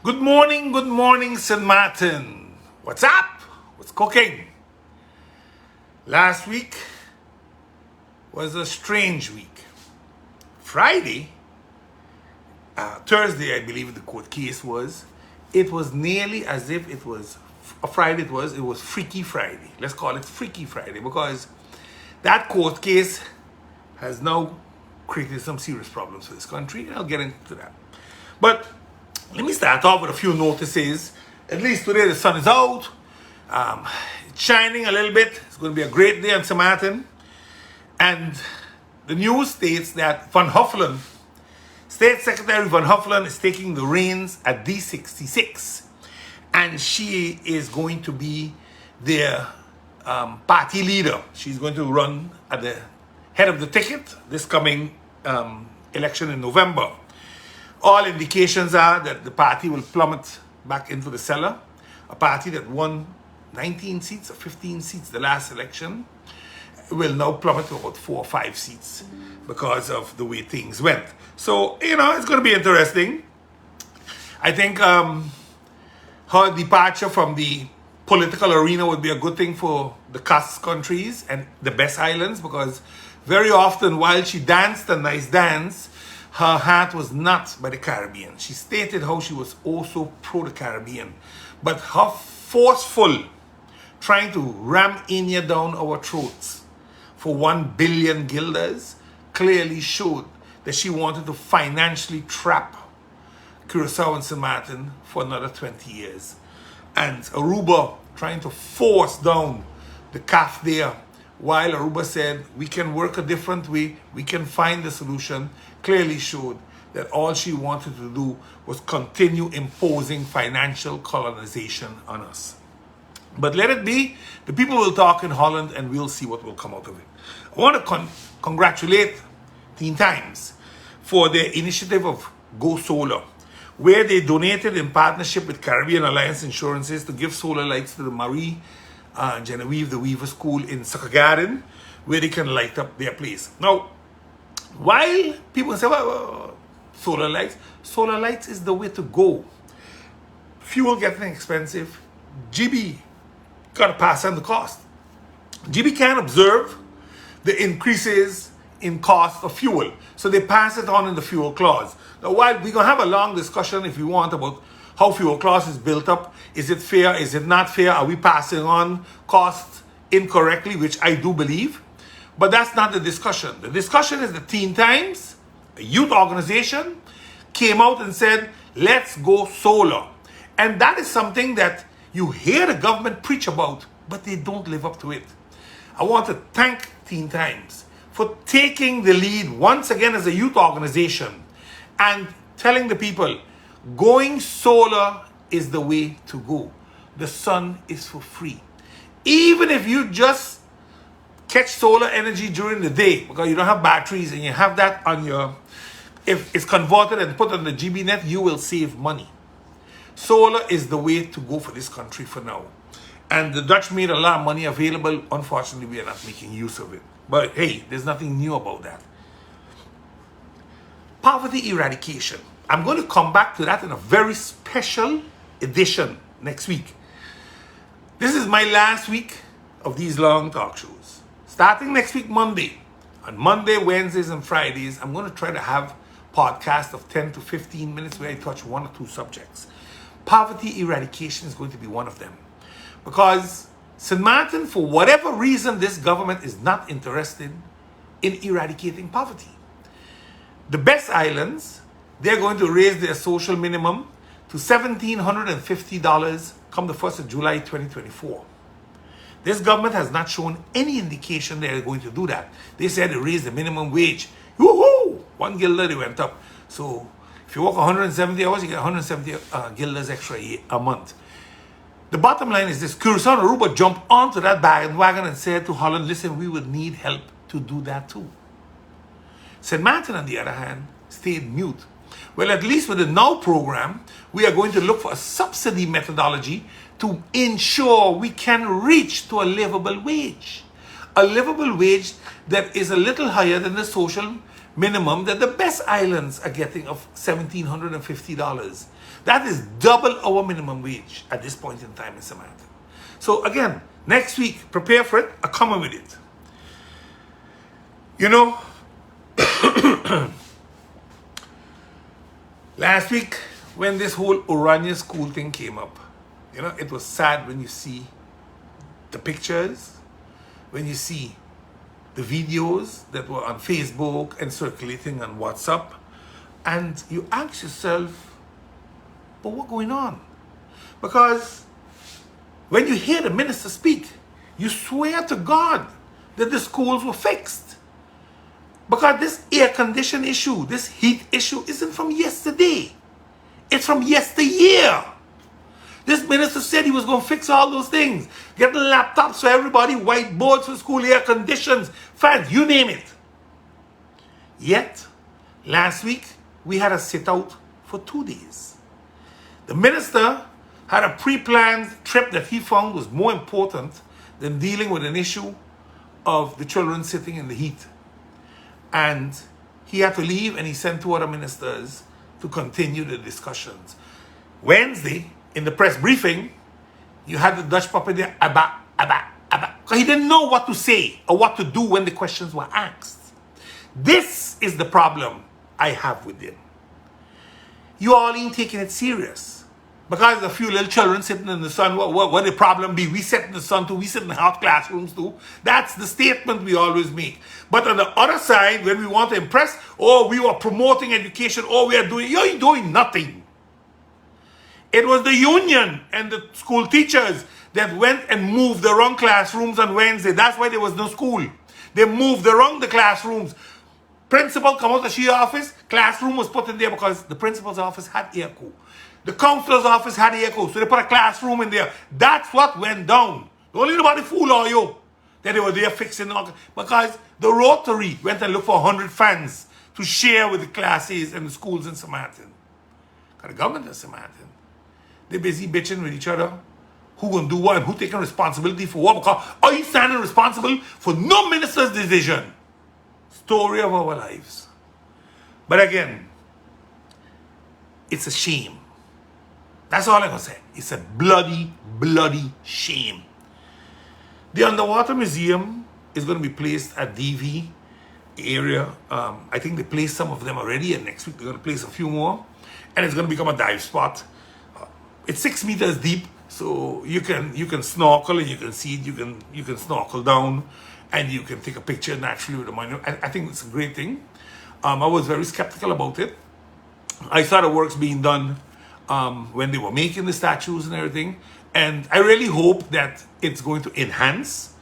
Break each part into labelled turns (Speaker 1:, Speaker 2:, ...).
Speaker 1: Good morning, St. Maarten. What's up? What's cooking? Last week was a strange week. Friday, Thursday, I believe the court case was, it was nearly as if it was a Friday. It was Freaky Friday. Let's call it Freaky Friday because that court case has now created some serious problems for this country. I'll get into that. But let me start off with a few notices. At least today the sun is out. It's shining a little bit. It's going to be a great day on St. Maarten. And the news states that Van Huffelen, State Secretary Van Huffelen, is taking the reins at D66. And she is going to be their party leader. She's going to run at the head of the ticket this coming election in November. All indications are that the party will plummet back into the cellar. A party that won 19 seats or 15 seats the last election will now plummet to about 4 or 5 seats because of the way things went. So, it's going to be interesting. I think her departure from the political arena would be a good thing for the CAS countries and the best islands, because very often while she danced a nice dance, her heart was not by the Caribbean. She stated how she was also pro the Caribbean. But her forceful trying to ram India down our throats for 1 billion guilders clearly showed that she wanted to financially trap Curacao and St. Maarten for another 20 years. And Aruba trying to force down the CAF there, while Aruba said, we can work a different way, we can find a solution, clearly showed that all she wanted to do was continue imposing financial colonization on us. But let it be. The people will talk in Holland and we'll see what will come out of it. I want to congratulate Teen Times for their initiative of Go Solar, where they donated in partnership with Caribbean Alliance Insurances to give solar lights to the Marie Genevieve the Weaver School in Sucker Garden, where they can light up their place. Now, while people say, well, solar lights is the way to go. Fuel getting expensive. GB got to pass on the cost. GB can't observe the increases in cost of fuel, so they pass it on in the fuel clause. Now, while we're going to have a long discussion if you want about how fuel clause is built up, is it fair, is it not fair, are we passing on costs incorrectly, which I do believe, but that's not the discussion. The discussion is the Teen Times, a youth organization, came out and said, let's go solar. And that is something that you hear the government preach about, but they don't live up to it. I want to thank Teen Times for taking the lead once again as a youth organization and telling the people, going solar is the way to go. The sun is for free. Even if you just catch solar energy during the day because you don't have batteries and you have that on your, if it's converted and put on the GB net, you will save money. Solar is the way to go for this country for now. And the Dutch made a lot of money available. Unfortunately, we are not making use of it. But hey, there's nothing new about that. Poverty eradication. I'm going to come back to that in a very special edition next week. This is my last week of these long talk shows. Starting next week, Monday. On Monday, Wednesdays, and Fridays, I'm going to try to have podcasts of 10 to 15 minutes where I touch 1 or 2 subjects. Poverty eradication is going to be one of them. Because St. Maarten, for whatever reason, this government is not interested in eradicating poverty. The best islands, they're going to raise their social minimum to $1,750 come the 1st of July 2024. This government has not shown any indication they're going to do that. They said they raised the minimum wage. Woohoo! 1 guilder they went up. So if you work 170 hours, you get 170 guilders extra a month. The bottom line is this. Curacao and Aruba jumped onto that bandwagon and said to Holland, listen, we would need help to do that too. St. Maarten, on the other hand, stayed mute. Well, at least with the NOW program, we are going to look for a subsidy methodology to ensure we can reach to a livable wage. A livable wage that is a little higher than the social minimum that the best islands are getting of $1,750. That is double our minimum wage at this point in time in Samantha. So again, next week, prepare for it, or come with it. You know, last week when this whole Orania school thing came up, you know, it was sad when you see the pictures, when you see the videos that were on Facebook and circulating on WhatsApp, and you ask yourself, but what's going on? Because when you hear the minister speak, you swear to God that the schools were fixed. Because this air condition issue, this heat issue isn't from yesterday. It's from yesteryear. This minister said he was going to fix all those things. Get the laptops for everybody, whiteboards for school, air conditions, fans, you name it. Yet, last week, we had a sit-out for 2 days. The minister had a pre-planned trip that he found was more important than dealing with an issue of the children sitting in the heat. And he had to leave, and he sent 2 other ministers to continue the discussions. Wednesday, in the press briefing, you had the Dutch puppet there, abba, abba, abba. Because he didn't know what to say or what to do when the questions were asked. This is the problem I have with him. You all ain't taking it serious. Because a few little children sitting in the sun, what the problem be? We sit in the sun too, we sit in the hot classrooms too. That's the statement we always make. But on the other side, when we want to impress, oh, we are promoting education, oh, we are doing, you ain't doing nothing. It was the union and the school teachers that went and moved the wrong classrooms on Wednesday. That's why there was no school. They moved the classrooms. Principal come out of the office, classroom was put in there because the principal's office had airco. The counselor's office had airco, so they put a classroom in there. That's what went down. Don't let nobody fool all you that they were there fixing all, because the Rotary went and looked for 100 fans to share with the classes and the schools in St. Maarten. Because the government of St. Maarten, they're busy bitching with each other. Who gonna do what and who taking responsibility for what? Because are you standing responsible for no minister's decision? Story of our lives. But again, it's a shame. That's all I'm gonna say. It's a bloody, bloody shame. The Underwater Museum is going to be placed at DV area. I think they placed some of them already, and next week they're going to place a few more. And it's going to become a dive spot. It's 6 meters deep, so you can snorkel and you can see it. You can snorkel down, and you can take a picture naturally with the monument. I think it's a great thing. I was very skeptical about it. I saw the works being done when they were making the statues and everything, and I really hope that it's going to enhance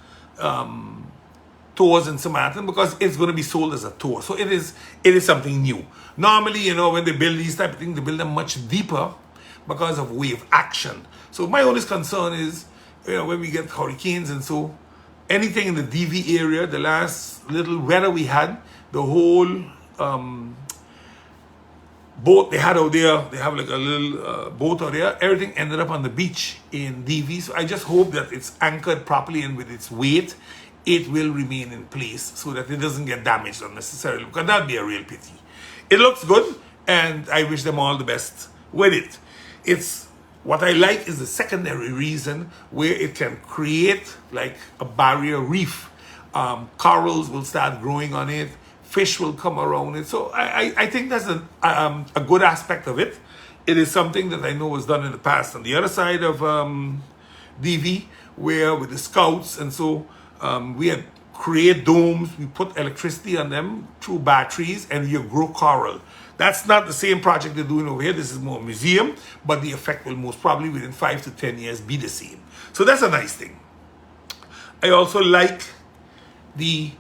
Speaker 1: tours in St. Maarten, because it's going to be sold as a tour. So it is something new. Normally, you know, when they build these type of things, they build them much deeper because of wave action. So my only concern is, you know, when we get hurricanes and so, anything in the DV area, the last little weather we had, the whole boat they had out there, they have like a little boat out there, everything ended up on the beach in DV. So I just hope that it's anchored properly, and with its weight, it will remain in place so that it doesn't get damaged unnecessarily, because that would be a real pity. It looks good, and I wish them all the best with it. It's what I like is the secondary reason where it can create like a barrier reef. Corals will start growing on it. Fish will come around it. So I think that's a good aspect of it. It is something that I know was done in the past on the other side of DV, where with the scouts and so we had create domes, we put electricity on them through batteries, and you grow coral. That's not the same project they're doing over here. This is more a museum, but the effect will most probably within 5 to 10 years be the same. So that's a nice thing. I also like the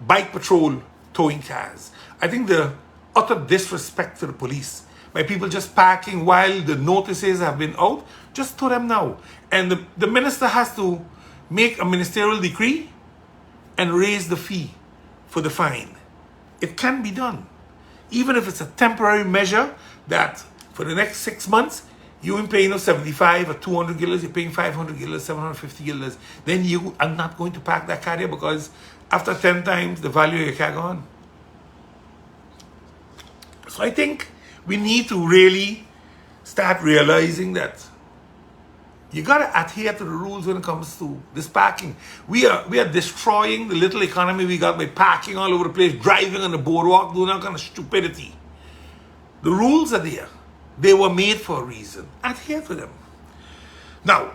Speaker 1: bike patrol towing cars. I think the utter disrespect to the police by people just parking while the notices have been out, just tow them now. And the minister has to make a ministerial decree and raise the fee for the fine. It can be done. Even if it's a temporary measure that for the next 6 months, you ain't paying no 75 or 200 guilders, you're paying 500 guilders, 750 guilders, then you are not going to park that car there, because after 10 times, the value of your car gone. So I think we need to really start realizing that you got to adhere to the rules when it comes to this parking. We are destroying the little economy we got by parking all over the place, driving on the boardwalk, doing all kind of stupidity. The rules are there. They were made for a reason. Adhere to them. Now,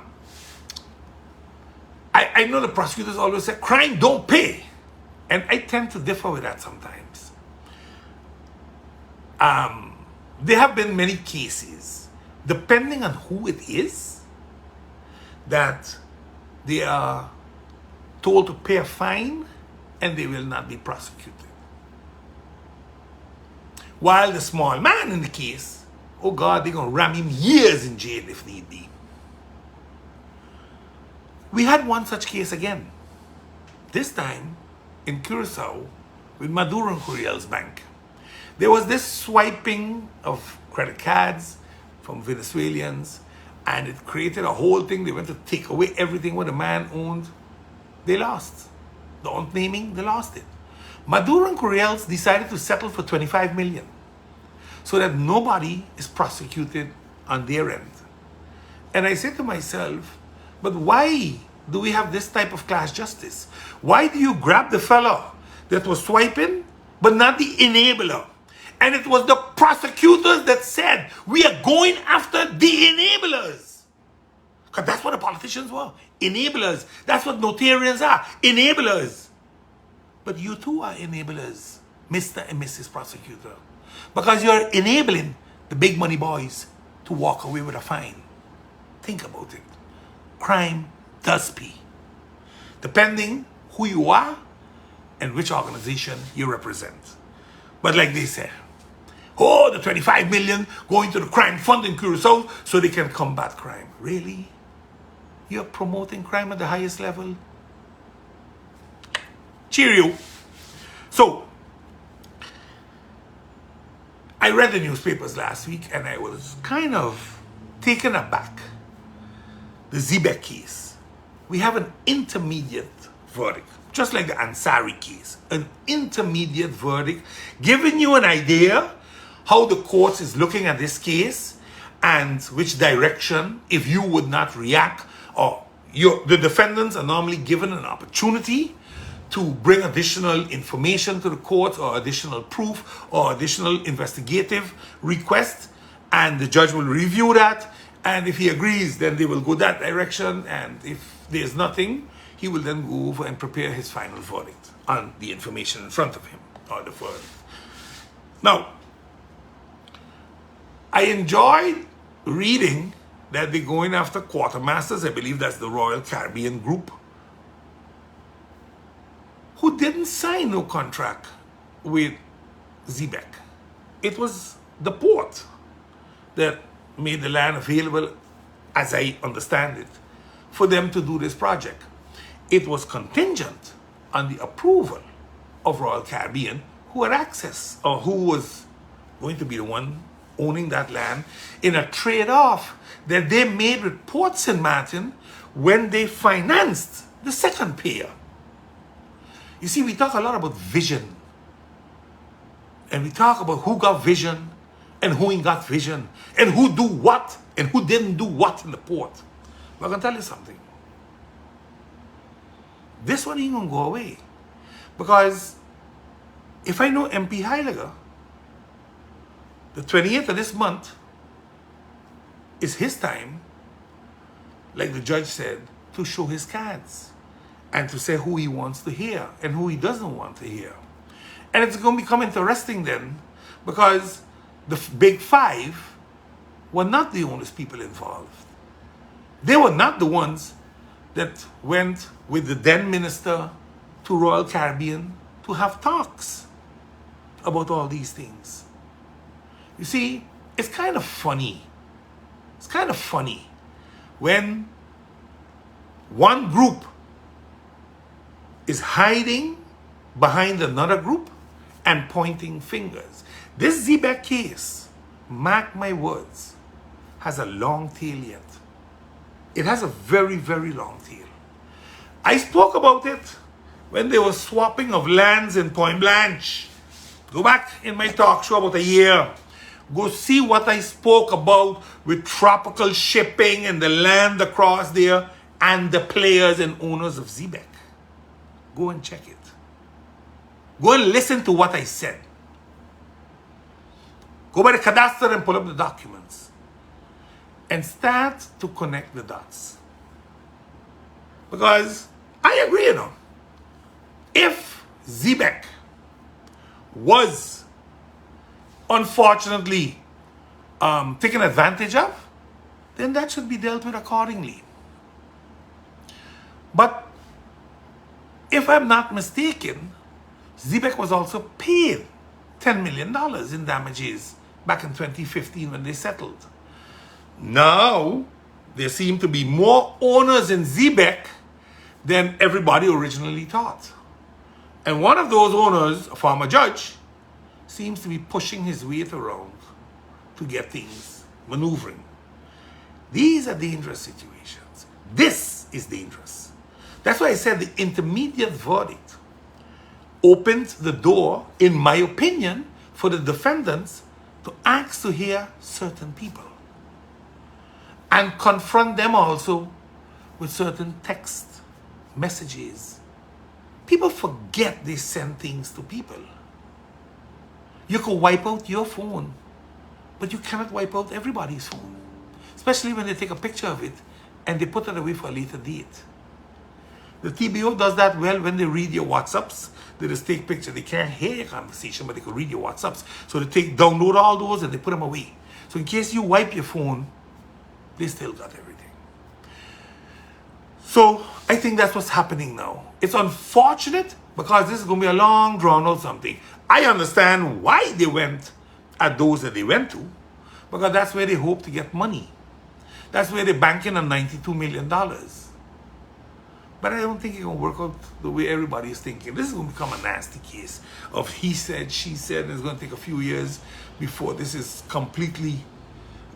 Speaker 1: I know the prosecutors always say, crime don't pay. And I tend to differ with that sometimes. There have been many cases, depending on who it is, that they are told to pay a fine and they will not be prosecuted. While the small man in the case, oh God, they're going to ram him years in jail if need be. We had one such case again, this time in Curacao with Maduro and Curiel's bank. There was this swiping of credit cards from Venezuelans, and it created a whole thing. They went to take away everything what the man owned. They lost. The untnaming, they lost it. Maduro and Curiel's decided to settle for $25 million so that nobody is prosecuted on their end. And I said to myself, but why do we have this type of class justice? Why do you grab the fellow that was swiping, but not the enabler? And it was the prosecutors that said, we are going after the enablers. Because that's what the politicians were. Enablers. That's what notarians are. Enablers. But you too are enablers, Mr. and Mrs. Prosecutor. Because you're enabling the big money boys to walk away with a fine. Think about it. Crime does pay. Depending who you are and which organization you represent. But like they said, oh, the 25 million going to the crime fund in Curacao so they can combat crime. Really? You're promoting crime at the highest level? Cheerio. So, I read the newspapers last week and I was kind of taken aback. The Zebek case. We have an intermediate verdict, just like the Ansari case. An intermediate verdict, giving you an idea how the court is looking at this case and which direction, if you would not react, or the defendants are normally given an opportunity to bring additional information to the court or additional proof or additional investigative request, and the judge will review that, and if he agrees, then they will go that direction, and if there's nothing, he will then go over and prepare his final verdict on the information in front of him, or the verdict. Now, I enjoyed reading that they're going after quartermasters. I believe that's the Royal Caribbean Group, who didn't sign no contract with Zebek. It was the port that made the land available, as I understand it, for them to do this project. It was contingent on the approval of Royal Caribbean, who had access, or who was going to be the one owning that land, in a trade-off that they made with Ports in Maarten when they financed the second pier. You see, we talk a lot about vision. And we talk about who got vision and who ain't got vision, and who do what and who didn't do what in the port. But I'm going to tell you something. This one ain't going to go away. Because if I know MP Heiliger, the 28th of this month is his time, like the judge said, to show his cards and to say who he wants to hear and who he doesn't want to hear. And it's going to become interesting then, because the big five were not the oldest people involved. They were not the ones that went with the then minister to Royal Caribbean to have talks about all these things. You see, it's kind of funny. It's kind of funny when one group is hiding behind another group and pointing fingers. This Zebek case, mark my words, has a long tail yet. It has a very, very long tail. I spoke about it when they were swapping of lands in Point Blanche. Go back in my talk show about a year. Go see what I spoke about with tropical shipping and the land across there and the players and owners of Zebek. Go and check it. Go and listen to what I said. Go by the cadastre and pull up the documents. And start to connect the dots. Because I agree, you know. If Zebek was unfortunately taken advantage of, then that should be dealt with accordingly. But if I'm not mistaken, Zebek was also paid $10 million in damages back in 2015 when they settled. Now, there seem to be more owners in Zebek than everybody originally thought. And one of those owners, a former judge, seems to be pushing his weight around to get things maneuvering. These are dangerous situations. This is dangerous. That's why I said the intermediate verdict opened the door, in my opinion, for the defendants to ask to hear certain people and confront them also with certain text messages. People forget they send things to people. You can wipe out your phone, but you cannot wipe out everybody's phone, especially when they take a picture of it and they put it away for a later date. The TBO does that well when they read your WhatsApps. They just take pictures. They can't hear your conversation, but they can read your WhatsApps. So they download all those and they put them away. So in case you wipe your phone, they still got everything. So I think that's what's happening now. It's unfortunate because this is going to be a long drawn out something. I understand why they went at those that they went to, because that's where they hope to get money. That's where they're banking on $92 million. But I don't think it's going to work out the way everybody is thinking. This is going to become a nasty case of he said, she said, and it's going to take a few years before this is completely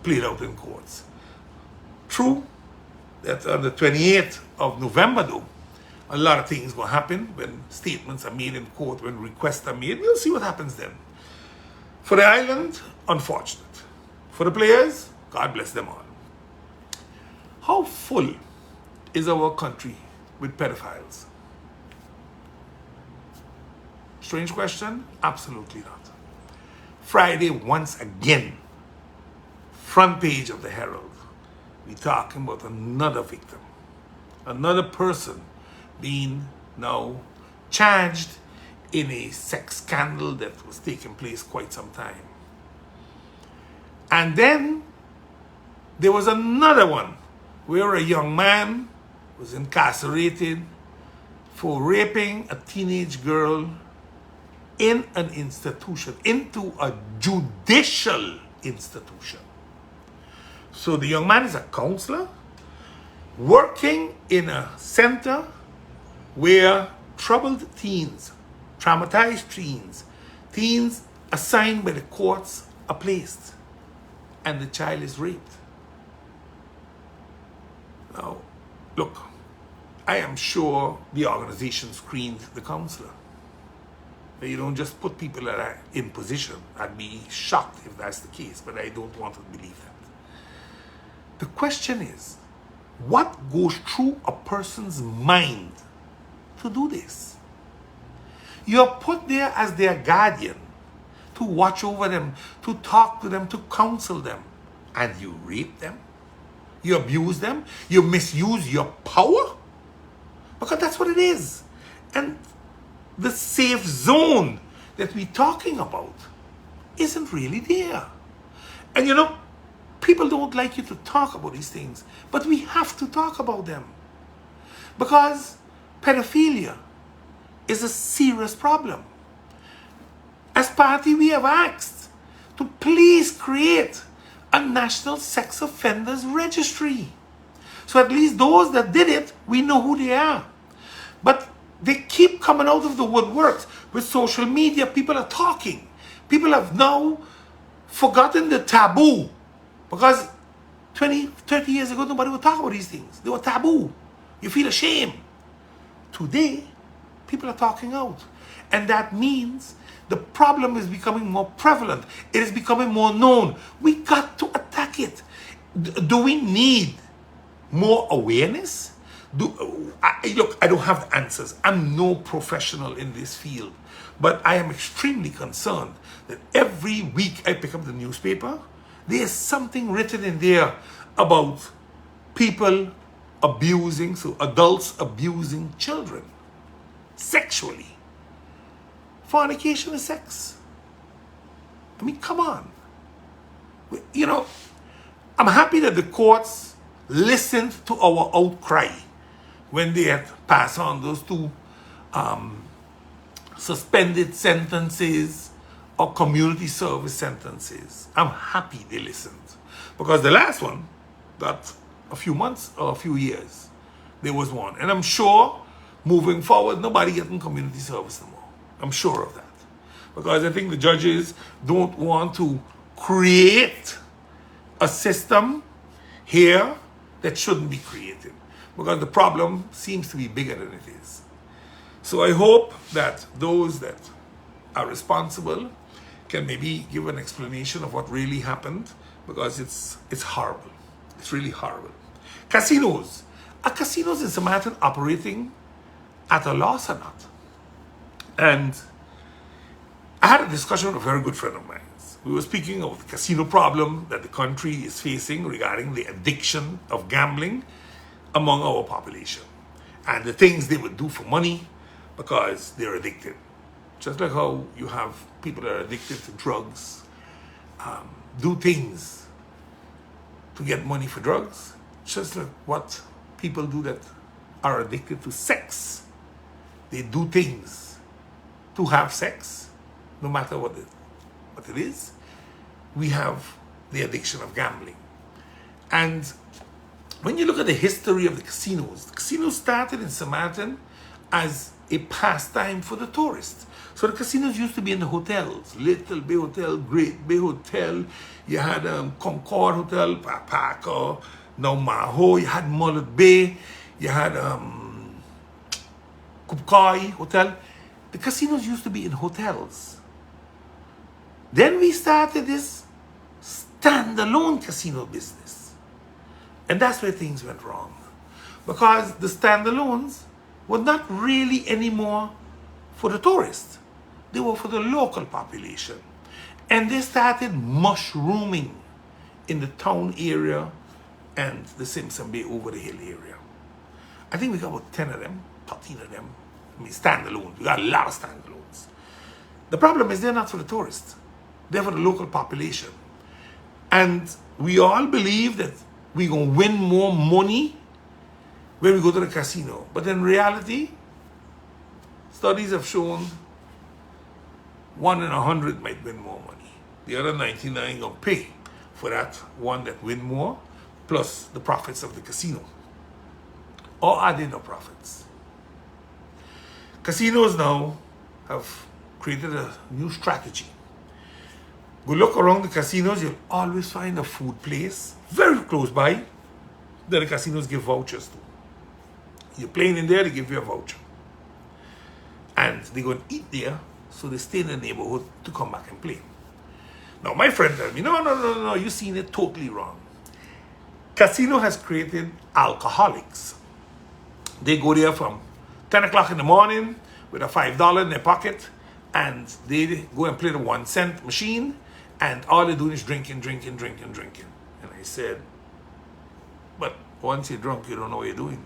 Speaker 1: played out in courts. True that on the 28th of November, though, a lot of things going to happen when statements are made in court, when requests are made. We'll see what happens then. For the island, unfortunate. For the players, God bless them all. How full is our country with pedophiles? Strange question? Absolutely not. Friday, once again, front page of the Herald, we're talking about another victim, another person being now charged in a sex scandal that was taking place quite some time. And then there was another one where a young man was incarcerated for raping a teenage girl in an institution, into a judicial institution. So the young man is a counselor working in a center where troubled teens, traumatized teens assigned by the courts are placed, and the child is raped. Now, look, I am sure the organization screened the counselor. You don't just put people that are in position. I'd be shocked if that's the case, but I don't want to believe that. The question is, what goes through a person's mind to do this? You're put there as their guardian, to watch over them, to talk to them, to counsel them, and you rape them? You abuse them? You misuse your power? Because that's what it is. And the safe zone that we're talking about isn't really there. And you know, people don't like you to talk about these things, but we have to talk about them. Because pedophilia is a serious problem. As party, we have asked to please create a national sex offenders registry. So at least those that did it, we know who they are. But they keep coming out of the woodworks with social media. People are talking. People have now forgotten the taboo. Because 20, 30 years ago, nobody would talk about these things. They were taboo. You feel ashamed. Today, people are talking out. And that means The problem is becoming more prevalent. It is becoming more known. We got to attack it. Do we need more awareness? Look, I don't have the answers. I'm no professional in this field. But I am extremely concerned that every week I pick up the newspaper, there's something written in there about people abusing, so adults abusing children sexually. Fornication is sex. I mean, come on. You know, I'm happy that the courts listened to our outcry when they had passed on those two suspended sentences or community service sentences. I'm happy they listened. Because the last one got a few months or a few years. There was one. And I'm sure moving forward, nobody getting community service no more. I'm sure of that. Because I think the judges don't want to create a system here that shouldn't be created. Because the problem seems to be bigger than it is. So I hope that those that are responsible can maybe give an explanation of what really happened, because it's horrible. It's really horrible. Casinos. Are casinos in Maarten operating at a loss or not? And I had a discussion with a very good friend of mine. We were speaking of the casino problem that the country is facing regarding the addiction of gambling among our population and the things they would do for money because they're addicted. Just like how you have people that are addicted to drugs, do things to get money for drugs, just like what people do that are addicted to sex. They do things to have sex, no matter what it is. We have the addiction of gambling. And when you look at the history of the casinos started in Maarten as a pastime for the tourists. So the casinos used to be in the hotels, Little Bay Hotel, Great Bay Hotel, you had Concord Hotel, Parker, now Maho, you had Mullet Bay, you had Kupkai Hotel. The casinos used to be in hotels. Then we started this standalone casino business. And that's where things went wrong. Because the standalones were not really anymore for the tourists. They were for the local population. And they started mushrooming in the town area and the Simpson Bay over the hill area. I think we got about 10 of them, 13 of them. I mean, standalones. We got a lot of standalones. The problem is they're not for the tourists. They're for the local population. And we all believe that we're going to win more money when we go to the casino. But in reality, studies have shown 1 in 100 might win more money. The other 99 going to pay for that one that win more, plus the profits of the casino. Or are there no profits? Casinos now have created a new strategy. Go look around the casinos, you'll always find a food place very close by that the casinos give vouchers to. You're playing in there, they give you a voucher. And they go and eat there, so they stay in the neighborhood to come back and play. Now, my friend tells me, no, you've seen it totally wrong. Casino has created alcoholics. They go there from 10 o'clock in the morning with a $5 in their pocket, and they go and play the 1 cent machine, and all they're doing is drinking. And I said, but once you're drunk, you don't know what you're doing.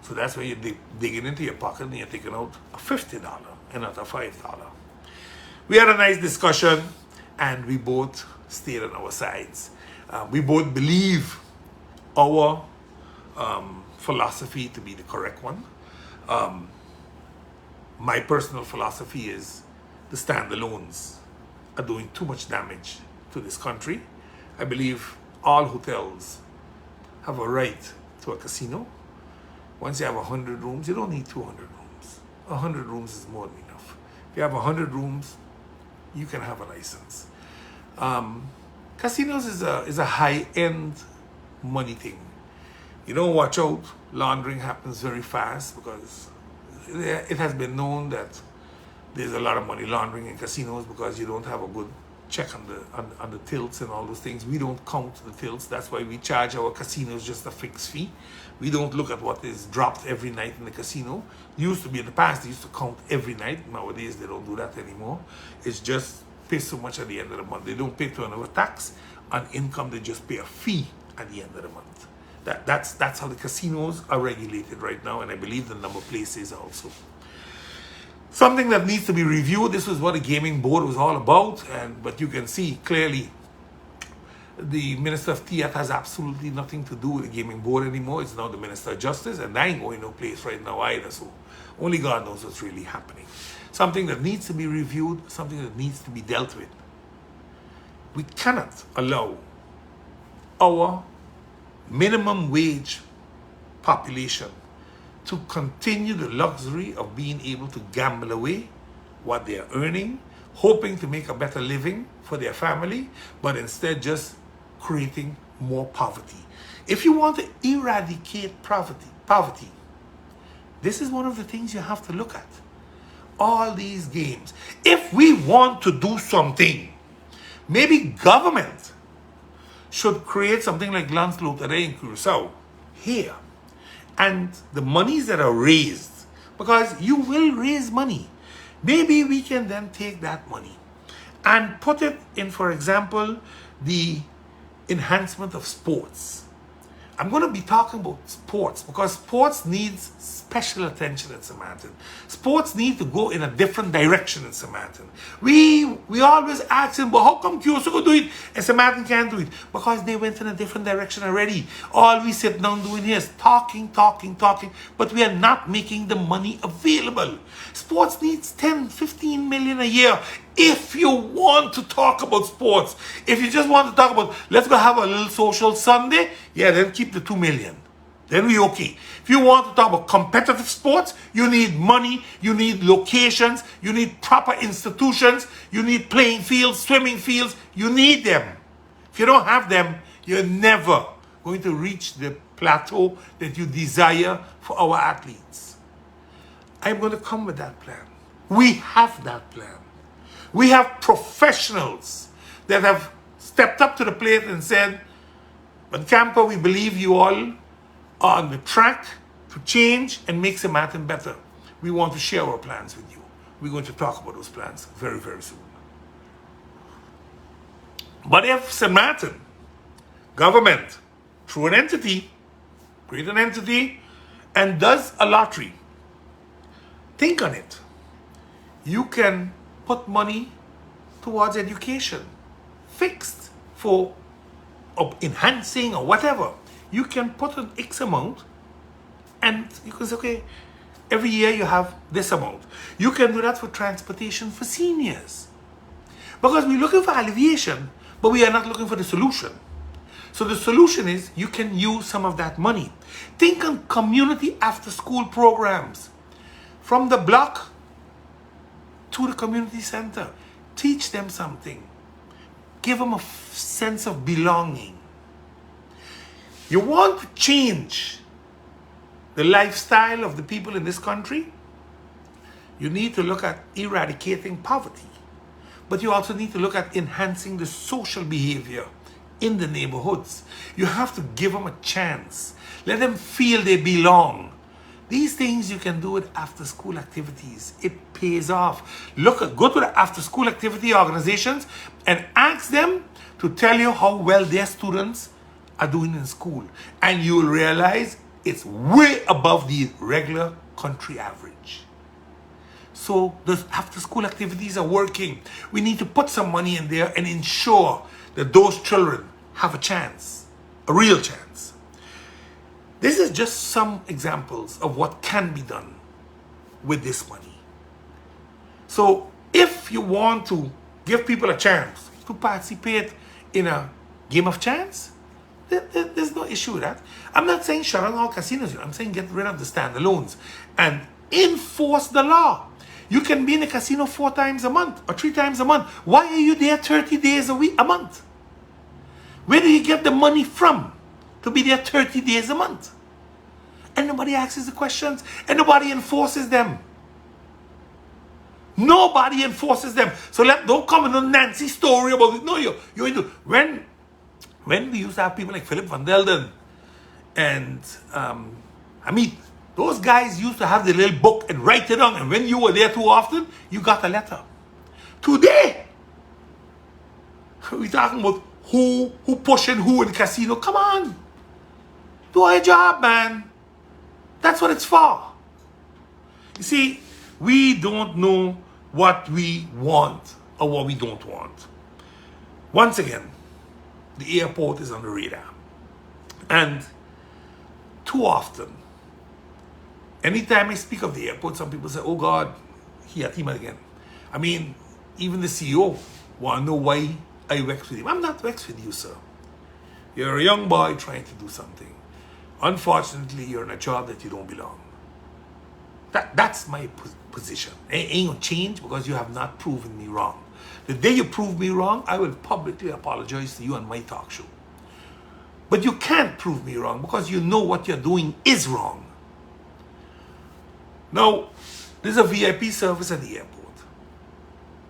Speaker 1: So that's why you're digging into your pocket and you're taking out a $50 and not a $5. We had a nice discussion, and we both stayed on our sides. We both believe our philosophy to be the correct one. My personal philosophy is the standalones are doing too much damage to this country. I believe all hotels have a right to a casino. Once you have 100 rooms, you don't need 200 rooms. 100 rooms is more than enough. If you have 100 rooms, you can have a license. Casinos is a high-end money thing. You don't watch out, laundering happens very fast, because it has been known that There's a lot of money laundering in casinos because you don't have a good check on the tilts and all those things. We don't count the tilts. That's why we charge our casinos just a fixed fee. We don't look at what is dropped every night in the casino. Used to be in the past, they used to count every night. Nowadays, they don't do that anymore. It's just pay so much at the end of the month. They don't pay turnover tax on income. They just pay a fee at the end of the month. That's how the casinos are regulated right now, and I believe the number of places also. Something that needs to be reviewed. This was what the gaming board was all about, but you can see clearly the Minister of Theatre has absolutely nothing to do with the gaming board anymore. It's now the Minister of Justice, and that ain't going no place right now either. So only God knows what's really happening. Something that needs to be reviewed, something that needs to be dealt with. We cannot allow our minimum wage population to continue the luxury of being able to gamble away what they are earning, hoping to make a better living for their family, but instead just creating more poverty. If you want to eradicate poverty, this is one of the things you have to look at. All these games. If we want to do something, maybe government should create something like Lance Lottery in Curacao here. And the monies that are raised, because you will raise money, maybe we can then take that money and put it in, for example, the enhancement of sports. I'm going to be talking about sports because sports needs special attention in St. Maarten. Sports need to go in a different direction in St. Maarten. We always ask them, but how come QSO could do it and St. Maarten can't do it? Because they went in a different direction already. All we sit down doing here is talking, but we are not making the money available. Sports needs 10, 15 million a year. If you want to talk about sports, if you just want to talk about, let's go have a little social Sunday, yeah, then keep the 2 million. Then we okay. If you want to talk about competitive sports, you need money, you need locations, you need proper institutions, you need playing fields, swimming fields, you need them. If you don't have them, you're never going to reach the plateau that you desire for our athletes. I'm going to come with that plan. We have that plan. We have professionals that have stepped up to the plate and said, on Camper, we believe you all are on the track to change and make St. Maarten better. We want to share our plans with you. We're going to talk about those plans very, very soon. But if St. Maarten, government, through an entity, create an entity, and does a lottery, think on it. You can put money towards education, fixed for enhancing or whatever. You can put an X amount and you can say, okay, every year you have this amount. You can do that for transportation for seniors. Because we're looking for alleviation, but we are not looking for the solution. So the solution is you can use some of that money. Think on community after school programs. From the block to the community center. Teach them something. Give them a sense of belonging. You want to change the lifestyle of the people in this country? You need to look at eradicating poverty. But you also need to look at enhancing the social behavior in the neighborhoods. You have to give them a chance. Let them feel they belong. These things you can do with after-school activities. It pays off. Go to the after-school activity organizations and ask them to tell you how well their students are doing in school. And you will realize it's way above the regular country average. So the after-school activities are working. We need to put some money in there and ensure that those children have a chance, a real chance. This is just some examples of what can be done with this money. So if you want to give people a chance to participate in a game of chance, there's no issue with that. I'm not saying shut down all casinos. I'm saying get rid of the standalones and enforce the law. You can be in a casino 4 times a month or 3 times a month. Why are you there 30 days a month? Where do you get the money from to be there 30 days a month? And nobody asks the questions and nobody enforces them. Nobody enforces them. So don't come with a Nancy story about it. No, you into when we used to have people like Philip Van Delden and those guys used to have the little book and write it down, and when you were there too often, you got a letter. Today, we talking about who pushing who in the casino. Come on. Do your job, man. That's what it's for. You see, we don't know what we want or what we don't want. Once again, the airport is on the radar. And too often, anytime I speak of the airport, some people say, oh God, he had him again. I mean, even the CEO want to know why I vex with him. I'm not vexed with you, sir. You're a young boy trying to do something. Unfortunately, you're in a job that you don't belong. That's my position. It ain't gonna change because you have not proven me wrong. The day you prove me wrong, I will publicly apologize to you on my talk show. But you can't prove me wrong because you know what you're doing is wrong. Now, there's a VIP service at the airport.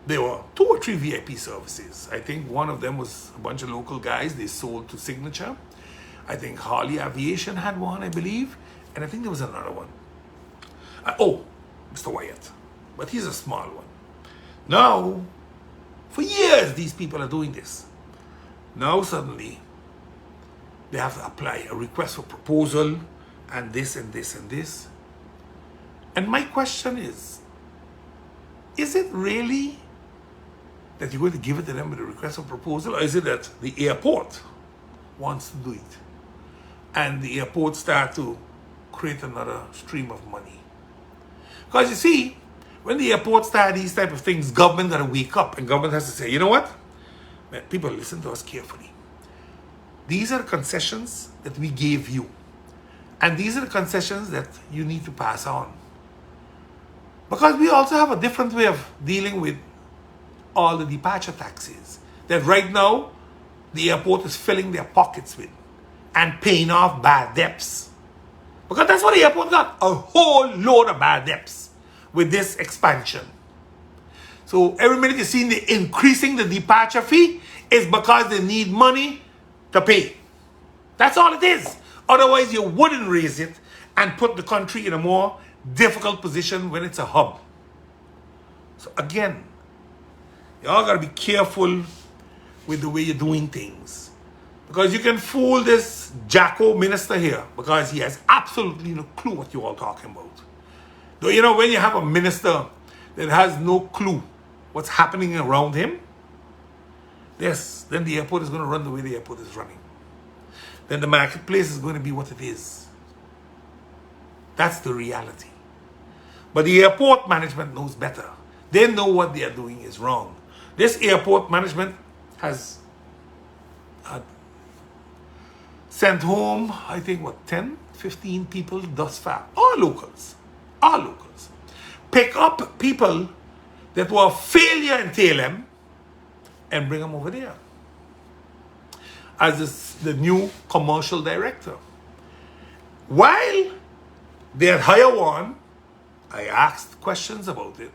Speaker 1: There were 2 or 3 VIP services. I think one of them was a bunch of local guys. They sold to Signature. I think Harley Aviation had one, I believe. And I think there was another one. Mr. Wyatt. But he's a small one. Now, for years, these people are doing this. Now, suddenly, they have to apply a request for proposal and this and this and this. And my question is it really that you're going to give it to them with a request for proposal, or is it that the airport wants to do it? And the airport start to create another stream of money. Because you see, when the airport start these type of things, government got to wake up, and government has to say, you know what? Man, people, listen to us carefully. These are the concessions that we gave you. And these are the concessions that you need to pass on. Because we also have a different way of dealing with all the departure taxes that right now the airport is filling their pockets with and paying off bad debts. Because that's what the airport got, a whole load of bad debts with this expansion. So every minute you're seeing the increasing the departure fee is because they need money to pay. That's all it is. Otherwise you wouldn't raise it and put the country in a more difficult position when it's a hub. So again, y'all gotta be careful with the way you're doing things. Because you can fool this Jacko minister here because he has absolutely no clue what you're all talking about. Though, you know, when you have a minister that has no clue what's happening around him, yes, then the airport is going to run the way the airport is running. Then the marketplace is going to be what it is. That's the reality. But the airport management knows better. They know what they are doing is wrong. This airport management has sent home, I think, 10, 15 people thus far. All locals. All locals. Pick up people that were a failure in Telem and bring them over there as the new commercial director. While they had hired one, I asked questions about it.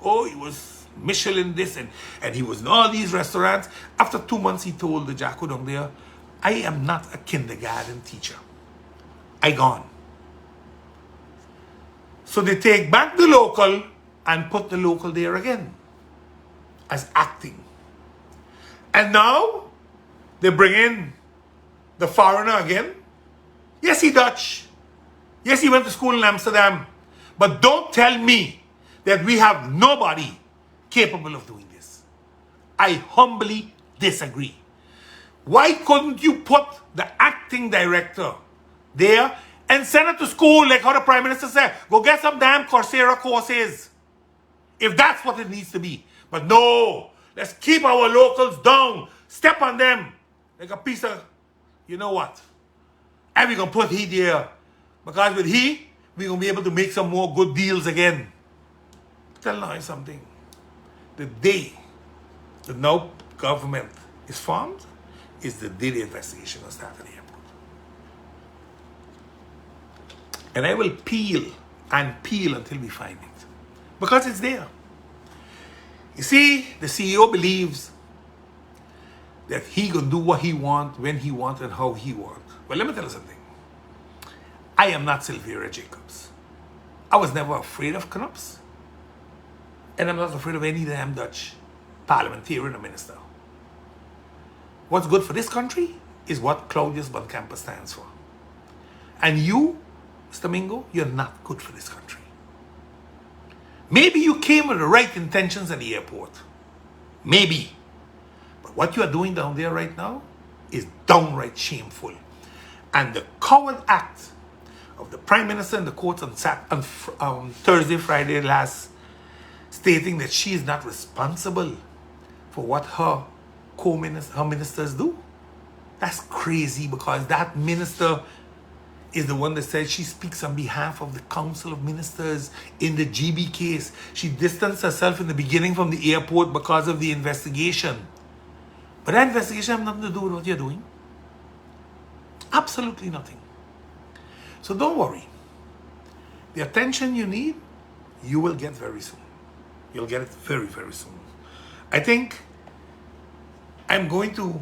Speaker 1: Oh, he was Michelin this and he was in all these restaurants. After 2 months, he told the Jacko down there, I am not a kindergarten teacher. I gone. So they take back the local and put the local there again as acting. And now they bring in the foreigner again. Yes, he Dutch. Yes, he went to school in Amsterdam. But don't tell me that we have nobody capable of doing this. I humbly disagree. Why couldn't you put the acting director there and send it to school like how the Prime Minister said, go get some damn Coursera courses, if that's what it needs to be. But no, let's keep our locals down, step on them like a piece of, you know what, and we're going to put he there, because with he, we're going to be able to make some more good deals again. Tell you something, the day the now government is formed is the day the investigation will start at the airport. And I will peel and peel until we find it. Because it's there. You see, the CEO believes that he can do what he wants, when he wants, and how he wants. Well, let me tell you something. I am not Sylvia Jacobs. I was never afraid of Knups. And I'm not afraid of any damn Dutch parliamentarian or minister. What's good for this country is what Claudius Bonkamper stands for. And you, Mr. Mingo, you're not good for this country. Maybe you came with the right intentions at the airport. Maybe. But what you are doing down there right now is downright shameful. And the coward act of the Prime Minister in the court on Thursday, Friday last, stating that she is not responsible for what her ministers do. That's crazy, because that minister is the one that said she speaks on behalf of the Council of Ministers in the GB case. She distanced herself in the beginning from the airport because of the investigation. But that investigation has nothing to do with what you're doing. Absolutely nothing. So don't worry. The attention you need, you will get very soon. You'll get it very, very soon. I think I'm going to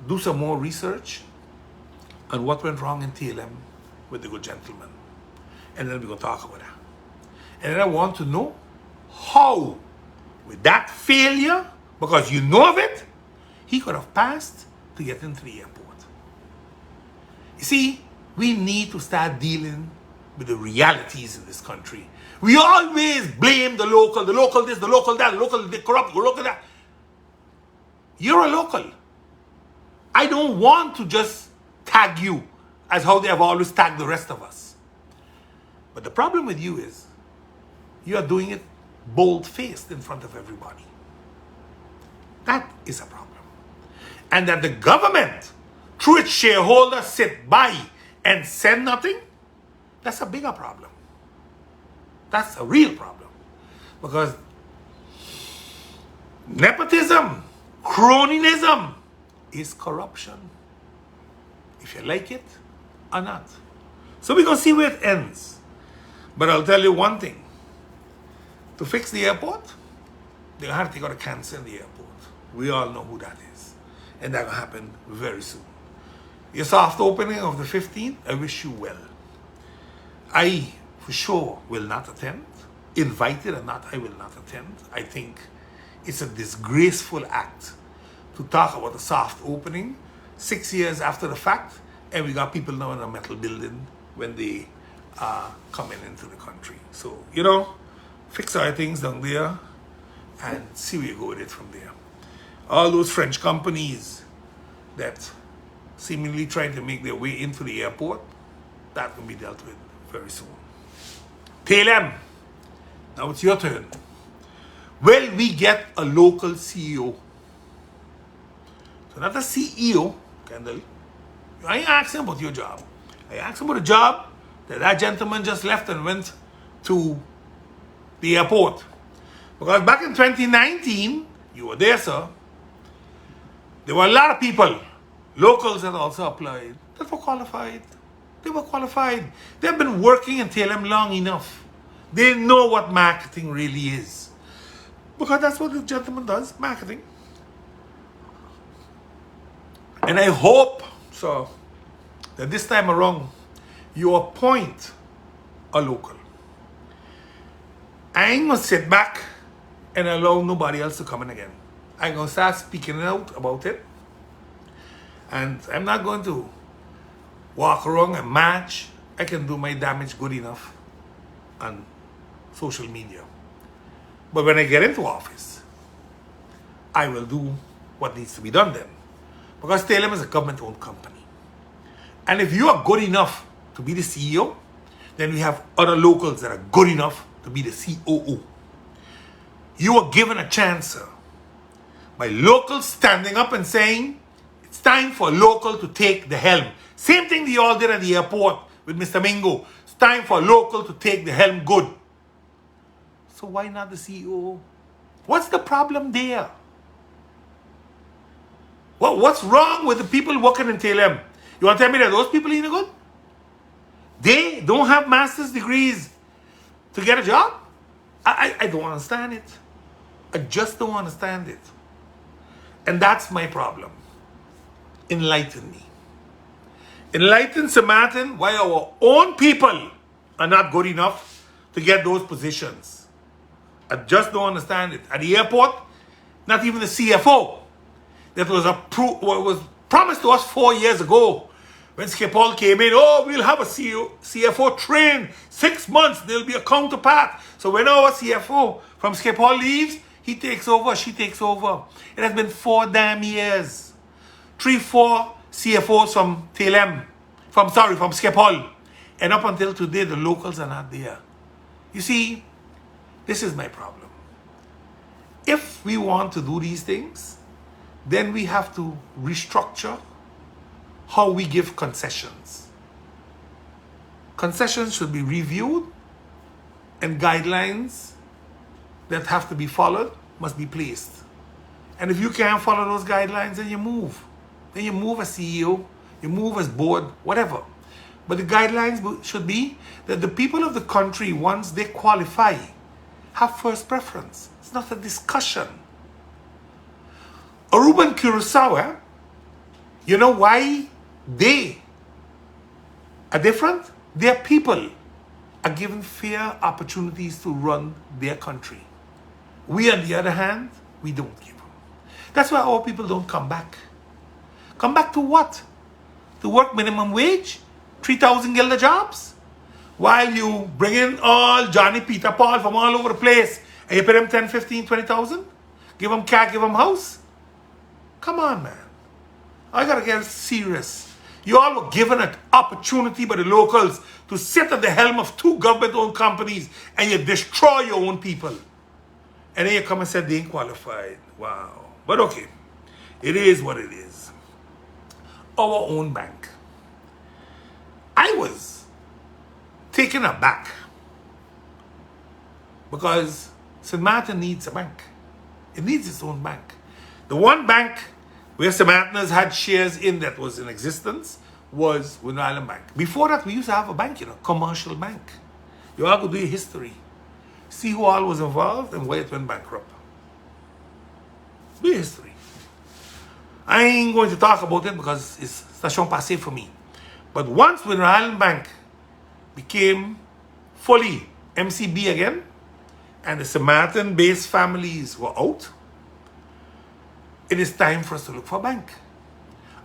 Speaker 1: do some more research on what went wrong in Telem with the good gentleman. And then we're going to talk about that. And then I want to know how, with that failure, because you know of it, he could have passed to get into the airport. You see, we need to start dealing with the realities in this country. We always blame the local this, the local that, the local the corrupt, the local that. You're a local. I don't want to just tag you as how they have always tagged the rest of us. But the problem with you is you are doing it bold-faced in front of everybody. That is a problem. And that the government, through its shareholders, sit by and send nothing, that's a bigger problem. That's a real problem. Because nepotism, cronyism is corruption. If you like it or not. So we're going to see where it ends. But I'll tell you one thing. To fix the airport, they're going to have to take out a cancer in the airport. We all know who that is. And that will happen very soon. Your soft opening of the 15th, I wish you well. I, for sure, will not attend. Invited or not, I will not attend. I think it's a disgraceful act to talk about a soft opening 6 years after the fact, and we got people now in a metal building when they are coming into the country. So, you know, fix our things down there and see where you go with it from there. All those French companies that seemingly trying to make their way into the airport, that will be dealt with very soon. Telem, now it's your turn. Will we get a local CEO? So not a CEO, Kendall. I ain't asking about your job. I asked about a job that gentleman just left and went to the airport. Because back in 2019, you were there, sir, there were a lot of people, locals that also applied, that were qualified. They were qualified. They've been working in Telem long enough. They know what marketing really is. Because that's what the gentleman does, marketing. And I hope, so, that this time around, you appoint a local. I ain't going to sit back and allow nobody else to come in again. I'm going to start speaking out about it. And I'm not going to walk around and match. I can do my damage good enough on social media. But when I get into office, I will do what needs to be done then. Because Telem is a government-owned company. And if you are good enough to be the CEO, then we have other locals that are good enough to be the COO. You are given a chance, sir, by locals standing up and saying, it's time for a local to take the helm. Same thing they all did at the airport with Mr. Mingo. It's time for a local to take the helm good. So why not the CEO? What's the problem there? What's wrong with the people working in Telem? You want to tell me that those people ain't good? They don't have master's degrees to get a job? I don't understand it. I just don't understand it. And that's my problem. Enlighten me. Enlighten Sir Maarten why our own people are not good enough to get those positions. I just don't understand it. At the airport, not even the CFO that was promised to us 4 years ago when Schiphol came in. Oh, we'll have a CFO train 6 months. There'll be a counterpart. So when our CFO from Schiphol leaves, he takes over, she takes over. It has been 4 damn years. 3-4 CFOs from Telem, from Schiphol. And up until today, the locals are not there. You see, this is my problem. If we want to do these things, then we have to restructure how we give concessions. Concessions should be reviewed, and guidelines that have to be followed must be placed. And if you can't follow those guidelines, then you move. Then you move as CEO, you move as board, whatever. But the guidelines should be that the people of the country, once they qualify, have first preference. It's not a discussion. Aruba and Curacao, you know why they are different? Their people are given fair opportunities to run their country. We, on the other hand, we don't give them. That's why our people don't come back. Come back to what? To work minimum wage? 3,000 guilder jobs? While you bring in all Johnny, Peter, Paul from all over the place and you pay them 10, 15, 20,000? Give them car, give them house? Come on, man. I gotta get serious. You all were given an opportunity by the locals to sit at the helm of 2 government-owned companies and you destroy your own people. And then you come and say they ain't qualified. Wow. But okay, it is what it is. Our own bank. I was taken aback because St. Maarten needs a bank. It needs its own bank. The one bank where St. Maarteners had shares in that was in existence was Winter Island Bank. Before that, we used to have a bank, commercial bank. You all could do your history. See who all was involved and why it went bankrupt. Do your history. I ain't going to talk about it because it's station passé for me. But once Winter Island Bank became fully MCB again, and the St. Maarten-based families were out, it is time for us to look for a bank.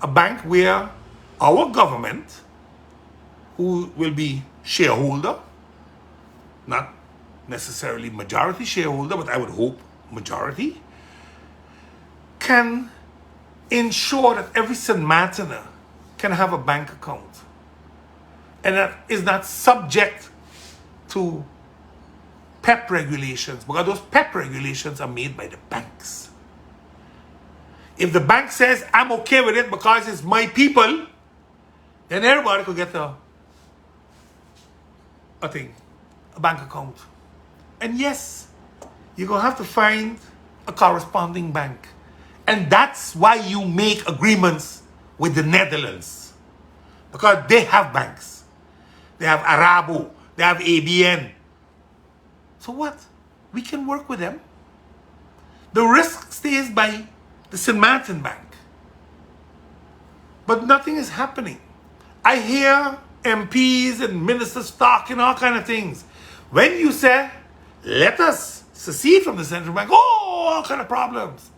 Speaker 1: A bank where our government, who will be shareholder, not necessarily majority shareholder, but I would hope majority, can ensure that every St. Maartener can have a bank account. And that is not subject to PEP regulations, because those PEP regulations are made by the banks. If the bank says, I'm okay with it because it's my people, then everybody could get a bank account. And yes, you're going to have to find a corresponding bank. And that's why you make agreements with the Netherlands. Because they have banks. They have Arabo. They have ABN. So what? We can work with them. The risk stays by the St. Maarten Bank. But nothing is happening. I hear MPs and ministers talking all kind of things. When you say, let us secede from the central bank, all kind of problems.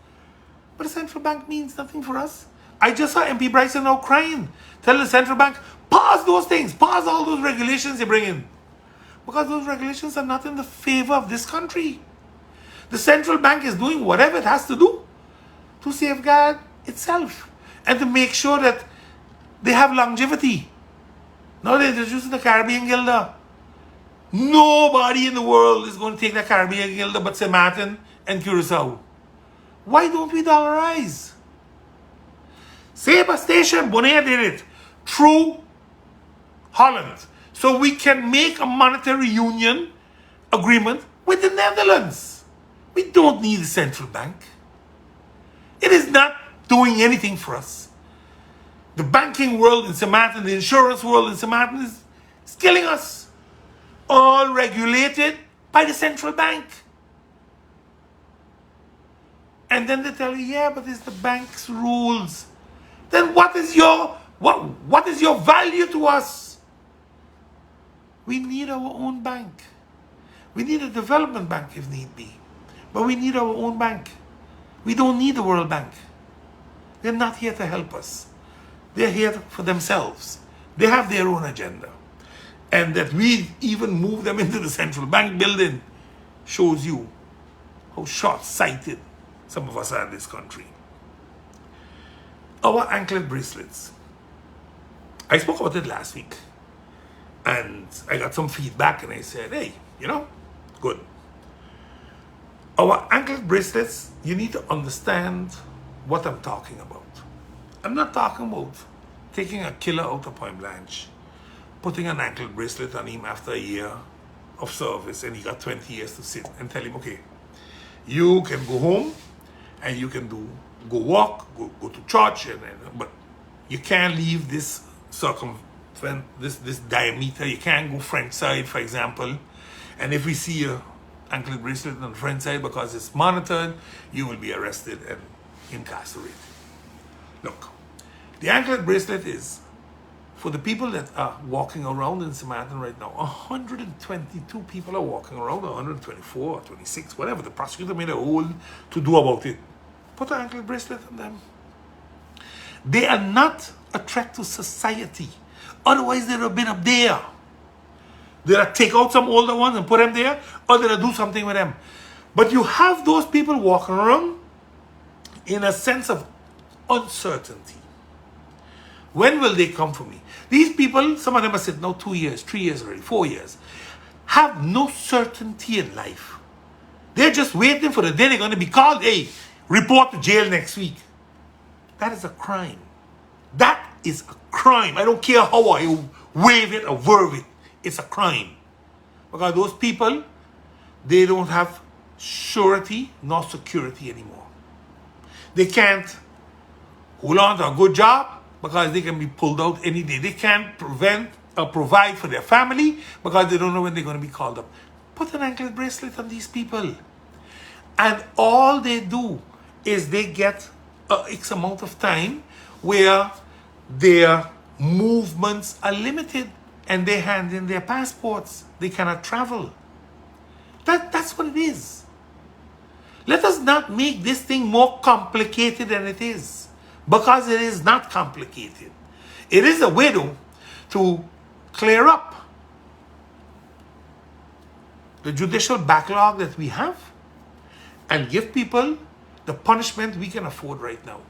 Speaker 1: But the central bank means nothing for us. I just saw MP Bryson now crying. Tell the central bank, pause those things. Pause all those regulations you bring in. Because those regulations are not in the favor of this country. The central bank is doing whatever it has to do to safeguard itself and to make sure that they have longevity. Now they're introducing the Caribbean Guilder. Nobody in the world is going to take the Caribbean Guilder but St. Maarten and Curacao. Why don't we dollarize? Sabre Station, Bonaire did it through Holland. So we can make a monetary union agreement with the Netherlands. We don't need a central bank. It is not doing anything for us. The banking world in St. Maarten, the insurance world in St. Maarten is killing us. All regulated by the central bank. And then they tell you, yeah, but it's the bank's rules. Then what is your value to us? We need our own bank. We need a development bank if need be. But we need our own bank. We don't need the World Bank. They're not here to help us. They're here for themselves. They have their own agenda. And that we even move them into the central bank building shows you how short-sighted some of us are in this country. Our anklet bracelets. I spoke about it last week. And I got some feedback and I said, hey, good. Our anklet bracelets, you need to understand what I'm talking about. I'm not talking about taking a killer out of Point Blanche, putting an anklet bracelet on him after a year of service and he got 20 years to sit and tell him, okay, you can go home and you can go walk, go to church, but you can't leave this this diameter. You can't go French side, for example. And if we see a anklet bracelet on the French side because it's monitored, you will be arrested and incarcerated. Look, the anklet bracelet is for the people that are walking around in Maarten right now. 122 people are walking around, 124 or 26, whatever. The prosecutor made a rule to do about it. Put an anklet bracelet on them. They are not a threat to society. Otherwise, they'd have been up there. They'll take out some older ones and put them there, or they'll do something with them. But you have those people walking around in a sense of uncertainty. When will they come for me? These people, some of them are sitting now 2 years, 3 years already, 4 years, have no certainty in life. They're just waiting for the day they're going to be called, hey, report to jail next week. That is a crime. That is a crime. I don't care how I wave it or verve it. It's a crime. Because those people, they don't have surety nor security anymore. They can't hold on to a good job because they can be pulled out any day. They can't prevent or provide for their family because they don't know when they're going to be called up. Put an anklet bracelet on these people. And all they do is they get X amount of time where their movements are limited and they hand in their passports. They cannot travel. That's what it is. Let us not make this thing more complicated than it is, because it is not complicated. It is a way to clear up the judicial backlog that we have and give people the punishment we can afford right now.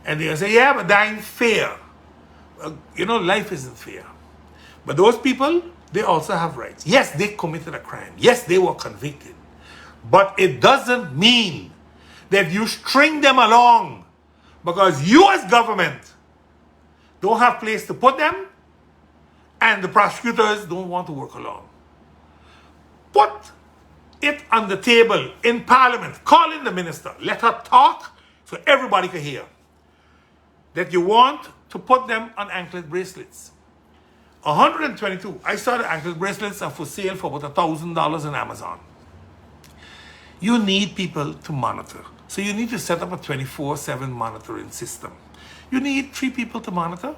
Speaker 1: And they'll say, yeah, but that ain't fair. Life isn't fair. But those people, they also have rights. Yes, they committed a crime. Yes, they were convicted. But it doesn't mean that you string them along because you as government don't have place to put them and the prosecutors don't want to work along. Put it on the table in Parliament. Call in the minister. Let her talk so everybody can hear that you want to put them on anklet bracelets. 122. I saw the anklet bracelets are for sale for about $1,000 on Amazon. You need people to monitor. So you need to set up a 24/7 monitoring system. You need 3 people to monitor,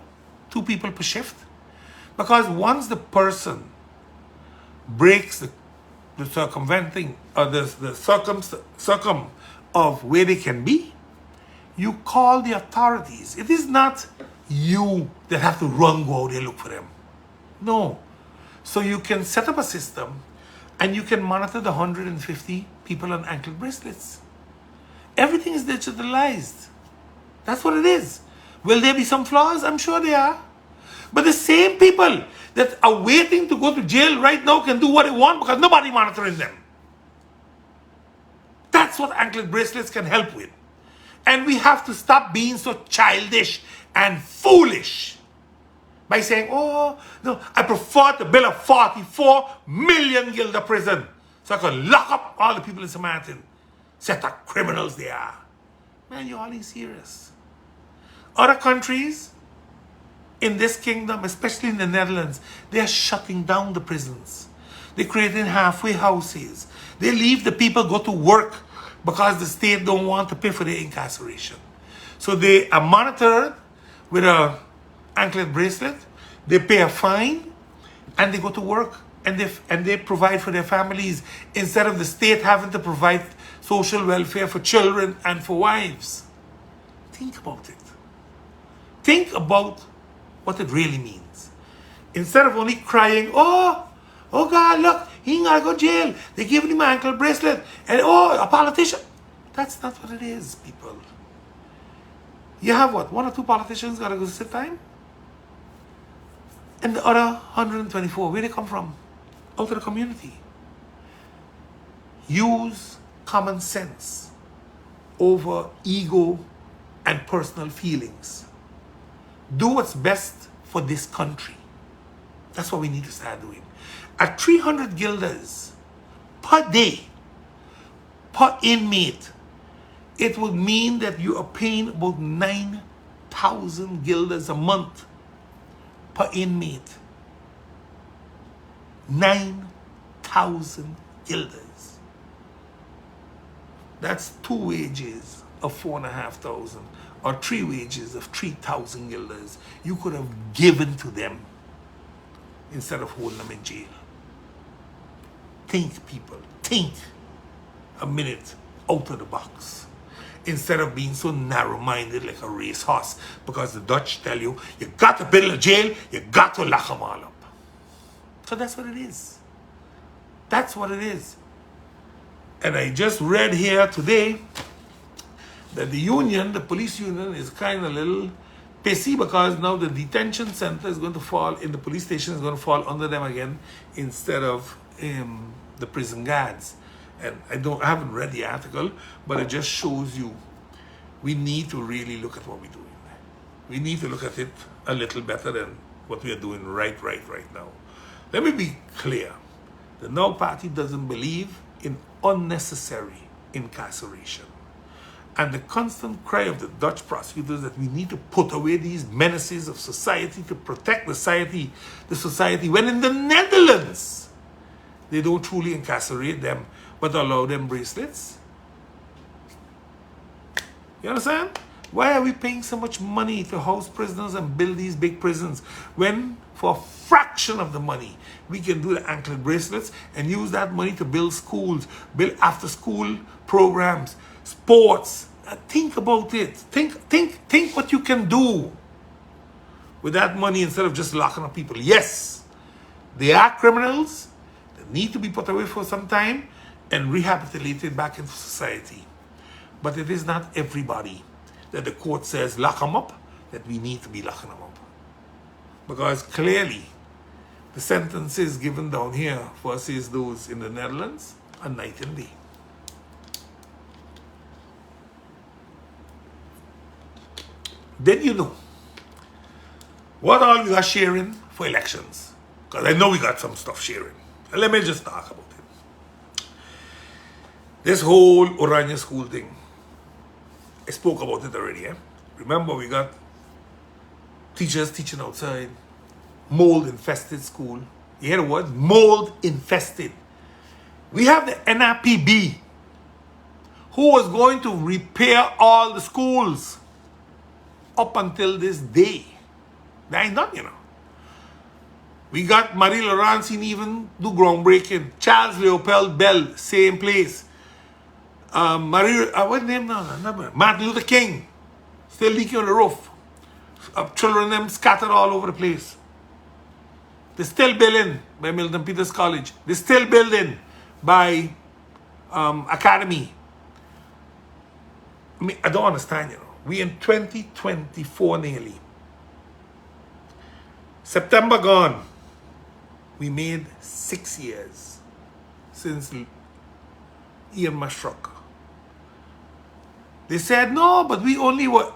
Speaker 1: 2 people per shift. Because once the person breaks the circumventing or the circum of where they can be, you call the authorities. It is not you that have to go out there look for them. No. So you can set up a system and you can monitor the 150 people on anklet bracelets. Everything is digitalized. That's what it is. Will there be some flaws? I'm sure there are. But the same people that are waiting to go to jail right now can do what they want because nobody monitoring them. That's what anklet bracelets can help with. And we have to stop being so childish and foolish by saying, oh, no, I prefer to build a 44 million guilder prison so I can lock up all the people in Maarten. Set of criminals they are. Man, you're all serious. Other countries in this kingdom, especially in the Netherlands, they are shutting down the prisons. They're creating halfway houses. They leave the people go to work because the state don't want to pay for their incarceration. So they are monitored with a anklet bracelet, they pay a fine, and they go to work, and they provide for their families instead of the state having to provide social welfare for children and for wives. Think about it. Think about what it really means. Instead of only crying, oh God, look, he gotta go to jail. They giving him an ankle bracelet, and a politician. That's not what it is, people. You have what? 1 or 2 politicians gotta go to sit time? And the other 124, where they come from? Out of the community. Use common sense over ego and personal feelings. Do what's best for this country. That's what we need to start doing. At 300 guilders per day, per inmate, it would mean that you are paying about 9,000 guilders a month per inmate. 9,000 guilders. That's 2 wages of 4,500 or 3 wages of 3,000 guilders you could have given to them instead of holding them in jail. Think, people. Think a minute out of the box. Instead of being so narrow-minded like a racehorse, because the Dutch tell you, you got to build a jail, you got to lock them all up. So that's what it is. That's what it is. And I just read here today that the union, the police union, is kind of a little pissy because now the detention center is going to fall, in the police station is going to fall under them again instead of the prison guards. And I haven't read the article, but it just shows you we need to really look at what we're doing. We need to look at it a little better than what we are doing right now. Let me be clear. The Now Party doesn't believe in unnecessary incarceration. And the constant cry of the Dutch prosecutors that we need to put away these menaces of society to protect the society, when in the Netherlands, they don't truly incarcerate them, but allow them bracelets. You understand? Why are we paying so much money to house prisoners and build these big prisons when for a fraction of the money we can do the anklet bracelets and use that money to build schools, build after school programs, sports. Think about it. Think what you can do with that money instead of just locking up people. Yes, they are criminals that need to be put away for some time and rehabilitated back into society. But it is not everybody that the court says lock them up that we need to be locking them up. Because clearly, the sentences given down here versus those in the Netherlands are night and day. Then you know what all we are sharing for elections. Because I know we got some stuff sharing. Let me just talk about it. This whole Oranje school thing. I spoke about it already. Remember, we got teachers teaching outside, mold infested school. You hear the word? Mold infested. We have the NRPB who was going to repair all the schools up until this day. That ain't done, you know. We got Marie Laurence even do groundbreaking. Charles Leopold Bell, same place. What's name now? Martin Luther King, still leaking on the roof. Children them scattered all over the place. They're still building by Milton Peters College. They're still building by Academy. I mean, I don't understand, you know. We in 2024 nearly. September gone. We made 6 years since Ian struck. They said, no, but we only were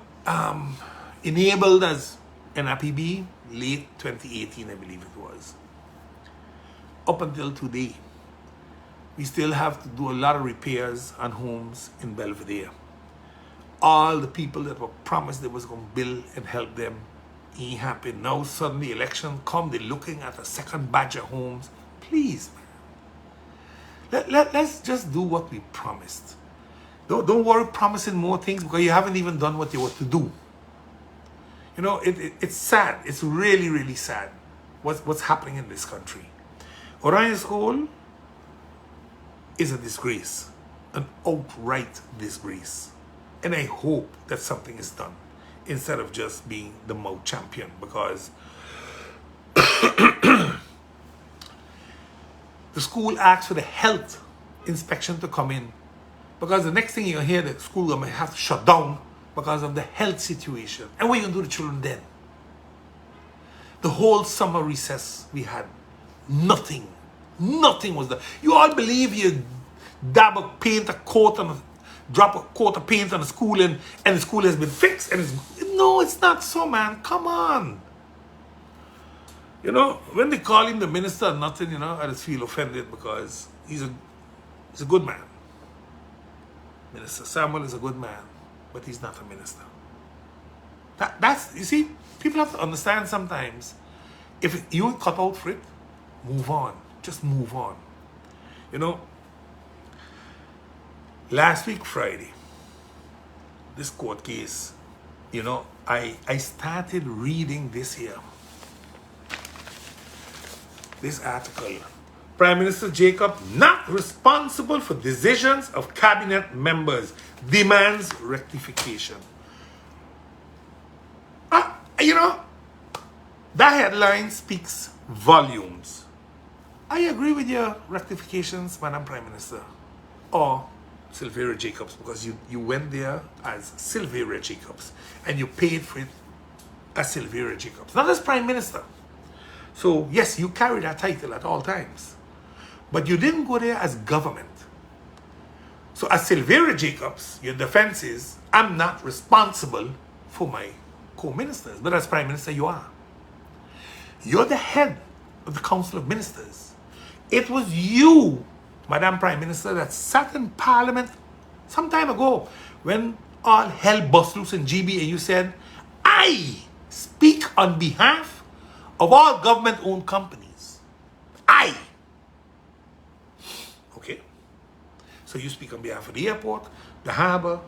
Speaker 1: enabled as NRPB late 2018, I believe it was. Up until today, we still have to do a lot of repairs on homes in Belvedere. All the people that were promised they was going to build and help them ain't happen. Now suddenly election come, they're looking at a second batch of homes. Please, man. Let's just do what we promised. Don't worry promising more things because you haven't even done what you were to do. You know, it's sad. It's really, really sad what's happening in this country. Orion School is a disgrace, an outright disgrace. And I hope that something is done instead of just being the mouth champion, because the school asked for the health inspection to come in, because the next thing you hear, the school government have to shut down because of the health situation. And what are you going to do to the children then? The whole summer recess we had, nothing was done. You all believe you dab a paint, a coat, and drop a coat of paint on the school and the school has been fixed? And no, it's not so, man. Come on. You know, when they call him the minister or nothing, you know, I just feel offended because he's a good man. Minister Samuel is a good man, but he's not a minister. That's, you see, people have to understand sometimes, if you cut out for it, move on. Just move on. You know, last week, Friday, this court case, you know, I started reading this here. This article. Prime Minister Jacob not responsible for decisions of cabinet members, demands rectification. You know, that headline speaks volumes. I agree with your rectifications, Madam Prime Minister, or Sylvia Jacobs, because you went there as Sylvia Jacobs and you paid for it as Sylvia Jacobs, not as Prime Minister. So yes, you carry that title at all times, but you didn't go there as government. So as Sylvia Jacobs, your defense is, I'm not responsible for my co-ministers, but as Prime Minister you are. You're the head of the Council of Ministers. It was you, Madam Prime Minister, that sat in Parliament some time ago when all hell bust loose in GB and you said, I speak on behalf of all government-owned companies. I. Okay. So you speak on behalf of the airport, the harbour,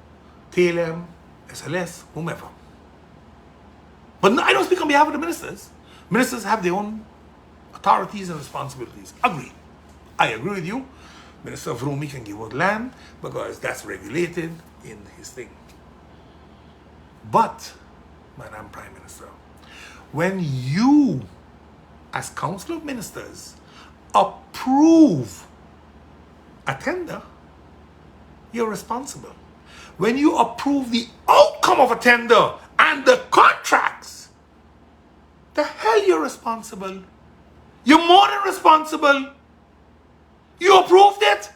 Speaker 1: Telem, SLS, whomever. But no, I don't speak on behalf of the ministers. Ministers have their own authorities and responsibilities. Agreed. I agree with you. Minister of Rumi can give out land because that's regulated in his thing. But, Madam Prime Minister, when you, as Council of Ministers, approve a tender, you're responsible. When you approve the outcome of a tender and the contracts, the hell you're responsible. You're more than responsible. You approved it.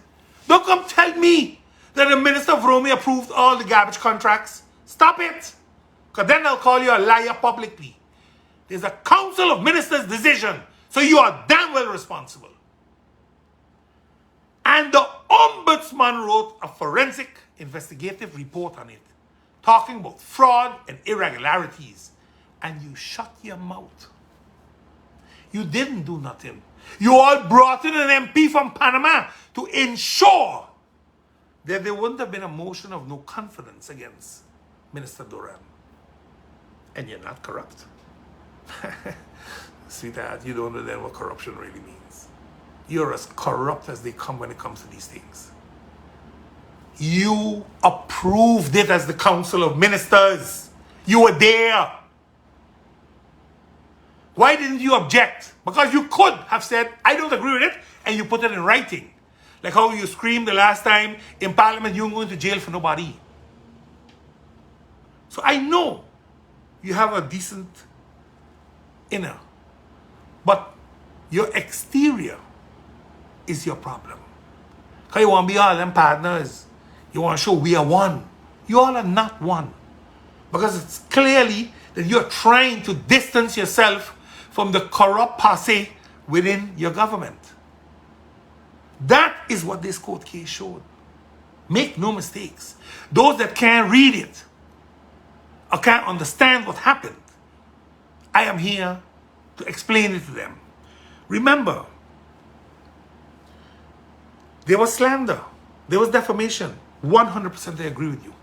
Speaker 1: Don't come tell me that the Minister of Rome approved all the garbage contracts. Stop it. Because then I'll call you a liar publicly. There's a Council of Ministers decision. So you are damn well responsible. And the Ombudsman wrote a forensic investigative report on it, talking about fraud and irregularities. And you shut your mouth. You didn't do nothing. You all brought in an MP from Panama to ensure that there wouldn't have been a motion of no confidence against Minister Duran. And you're not corrupt. Sweetheart, you don't know then what corruption really means. You're as corrupt as they come when it comes to these things. You approved it as the Council of Ministers. You were there. Why didn't you object? Because you could have said, I don't agree with it, and you put it in writing. Like how you screamed the last time in Parliament, you weren't going to jail for nobody. So I know you have a decent inner, but your exterior is your problem. Because you want to be all them partners. You want to show we are one. You all are not one. Because it's clearly that you're trying to distance yourself from the corrupt posse within your government. That is what this court case showed. Make no mistakes. Those that can't read it or can't understand what happened, I am here to explain it to them. Remember, there was slander, there was defamation, 100% I agree with you.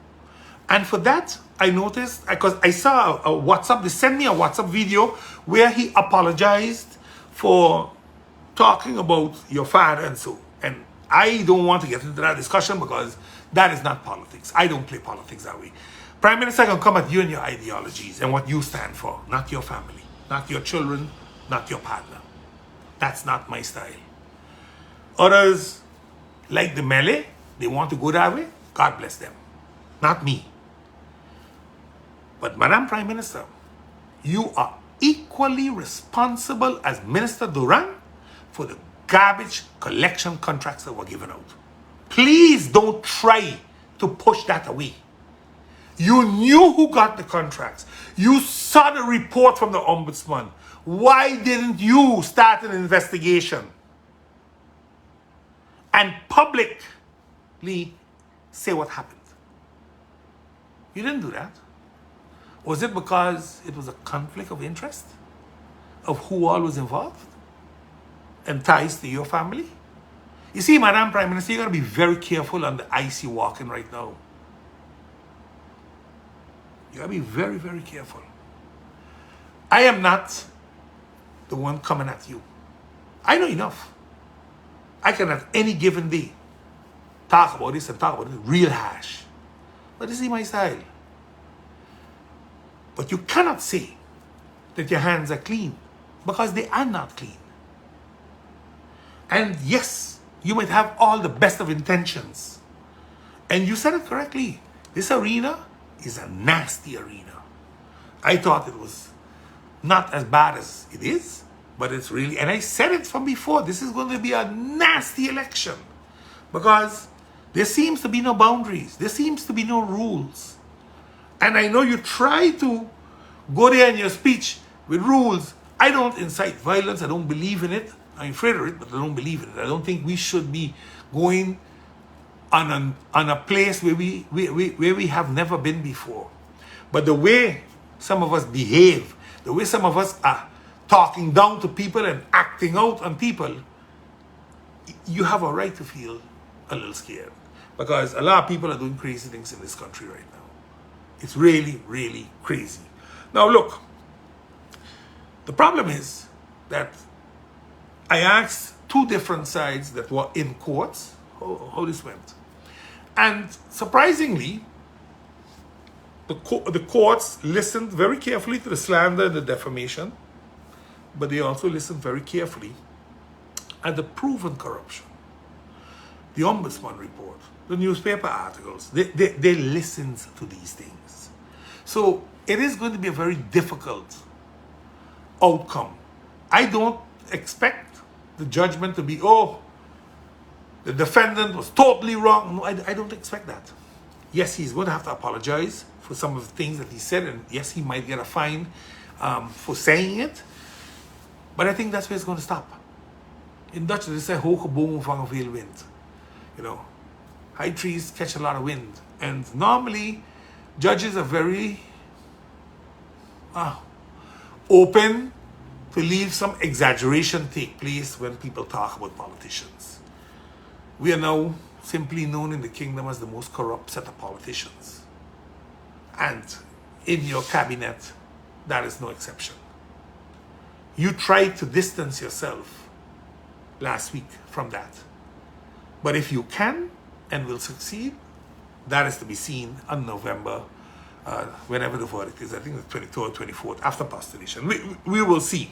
Speaker 1: And for that, I noticed, because I saw a WhatsApp, they sent me a WhatsApp video where he apologized for talking about your father and so. And I don't want to get into that discussion because that is not politics. I don't play politics that way. Prime Minister can come at you and your ideologies and what you stand for, not your family, not your children, not your partner. That's not my style. Others, like the melee, they want to go that way. God bless them. Not me. But Madam Prime Minister, you are equally responsible as Minister Duran for the garbage collection contracts that were given out. Please don't try to push that away. You knew who got the contracts. You saw the report from the Ombudsman. Why didn't you start an investigation and publicly say what happened? You didn't do that. Was it because it was a conflict of interest of who all was involved and ties to your family? You see, Madam Prime Minister, you got to be very careful on the ice you're walking right now. You got to be very, very careful. I am not the one coming at you. I know enough. I can at any given day talk about this and talk about it real harsh. But this is my style. But you cannot say that your hands are clean because they are not clean. And yes, you might have all the best of intentions. And you said it correctly. This arena is a nasty arena. I thought it was not as bad as it is, but it's really, and I said it from before, this is going to be a nasty election because there seems to be no boundaries. There seems to be no rules. And I know you try to go there in your speech with rules. I don't incite violence. I don't believe in it. I'm afraid of it, but I don't believe in it. I don't think we should be going on a place where we have never been before. But the way some of us behave, the way some of us are talking down to people and acting out on people, you have a right to feel a little scared. Because a lot of people are doing crazy things in this country right now. It's really, really crazy. Now look, the problem is that I asked two different sides that were in courts how this went. And surprisingly, the courts listened very carefully to the slander and the defamation, but they also listened very carefully at the proven corruption. The Ombudsman report, the newspaper articles, they listened to these things. So it is going to be a very difficult outcome. I don't expect the judgment to be, oh, the defendant was totally wrong. No, I don't expect that. Yes, he's going to have to apologize for some of the things that he said, and yes, he might get a fine for saying it. But I think that's where it's going to stop. In Dutch, they say, hoge bomen vangen veel wind. You know, high trees catch a lot of wind. And normally, judges are very open to leave some exaggeration take place when people talk about politicians. We are now simply known in the kingdom as the most corrupt set of politicians. And in your cabinet, that is no exception. You tried to distance yourself last week from that. But if you can and will succeed, that is to be seen on November, whenever the verdict is. I think the 23rd or 24th, after postulation. We will see.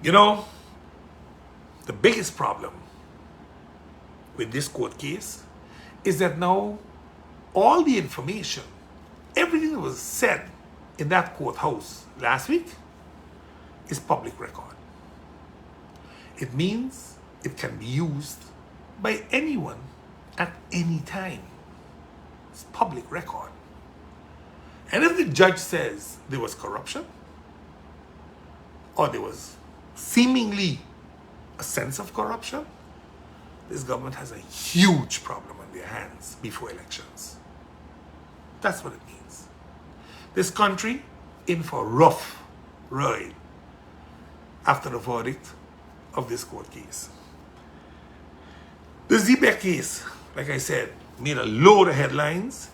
Speaker 1: You know, the biggest problem with this court case is that now all the information, everything that was said in that courthouse last week is public record. It means it can be used by anyone at any time. It's public record. And if the judge says there was corruption, or there was seemingly a sense of corruption, this government has a huge problem on their hands before elections. That's what it means. This country in for a rough ride after the verdict of this court case. The Zebek case like I said, made a load of headlines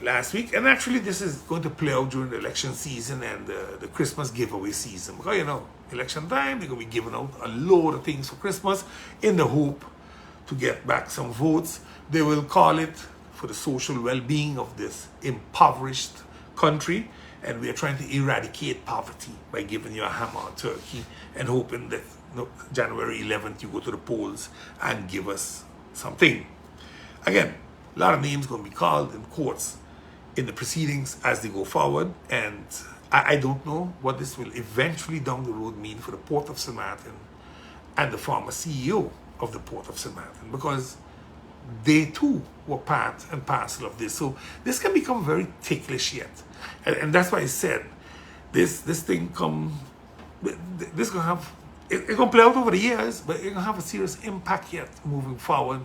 Speaker 1: last week. And actually, this is going to play out during the election season and the Christmas giveaway season. Because, you know, election time, they're going to be giving out a load of things for Christmas in the hope to get back some votes. They will call it for the social well-being of this impoverished country. And we are trying to eradicate poverty by giving you a hammer or turkey and hoping that January 11th you go to the polls and give us something. Again, a lot of names going to be called in courts in the proceedings as they go forward. And I don't know what this will eventually down the road mean for the Port of St. Maarten and the former CEO of the Port of St. Maarten, because they too were part and parcel of this. So this can become very ticklish yet. And that's why I said this thing this gonna have, it's gonna play out over the years, but it's gonna have a serious impact yet moving forward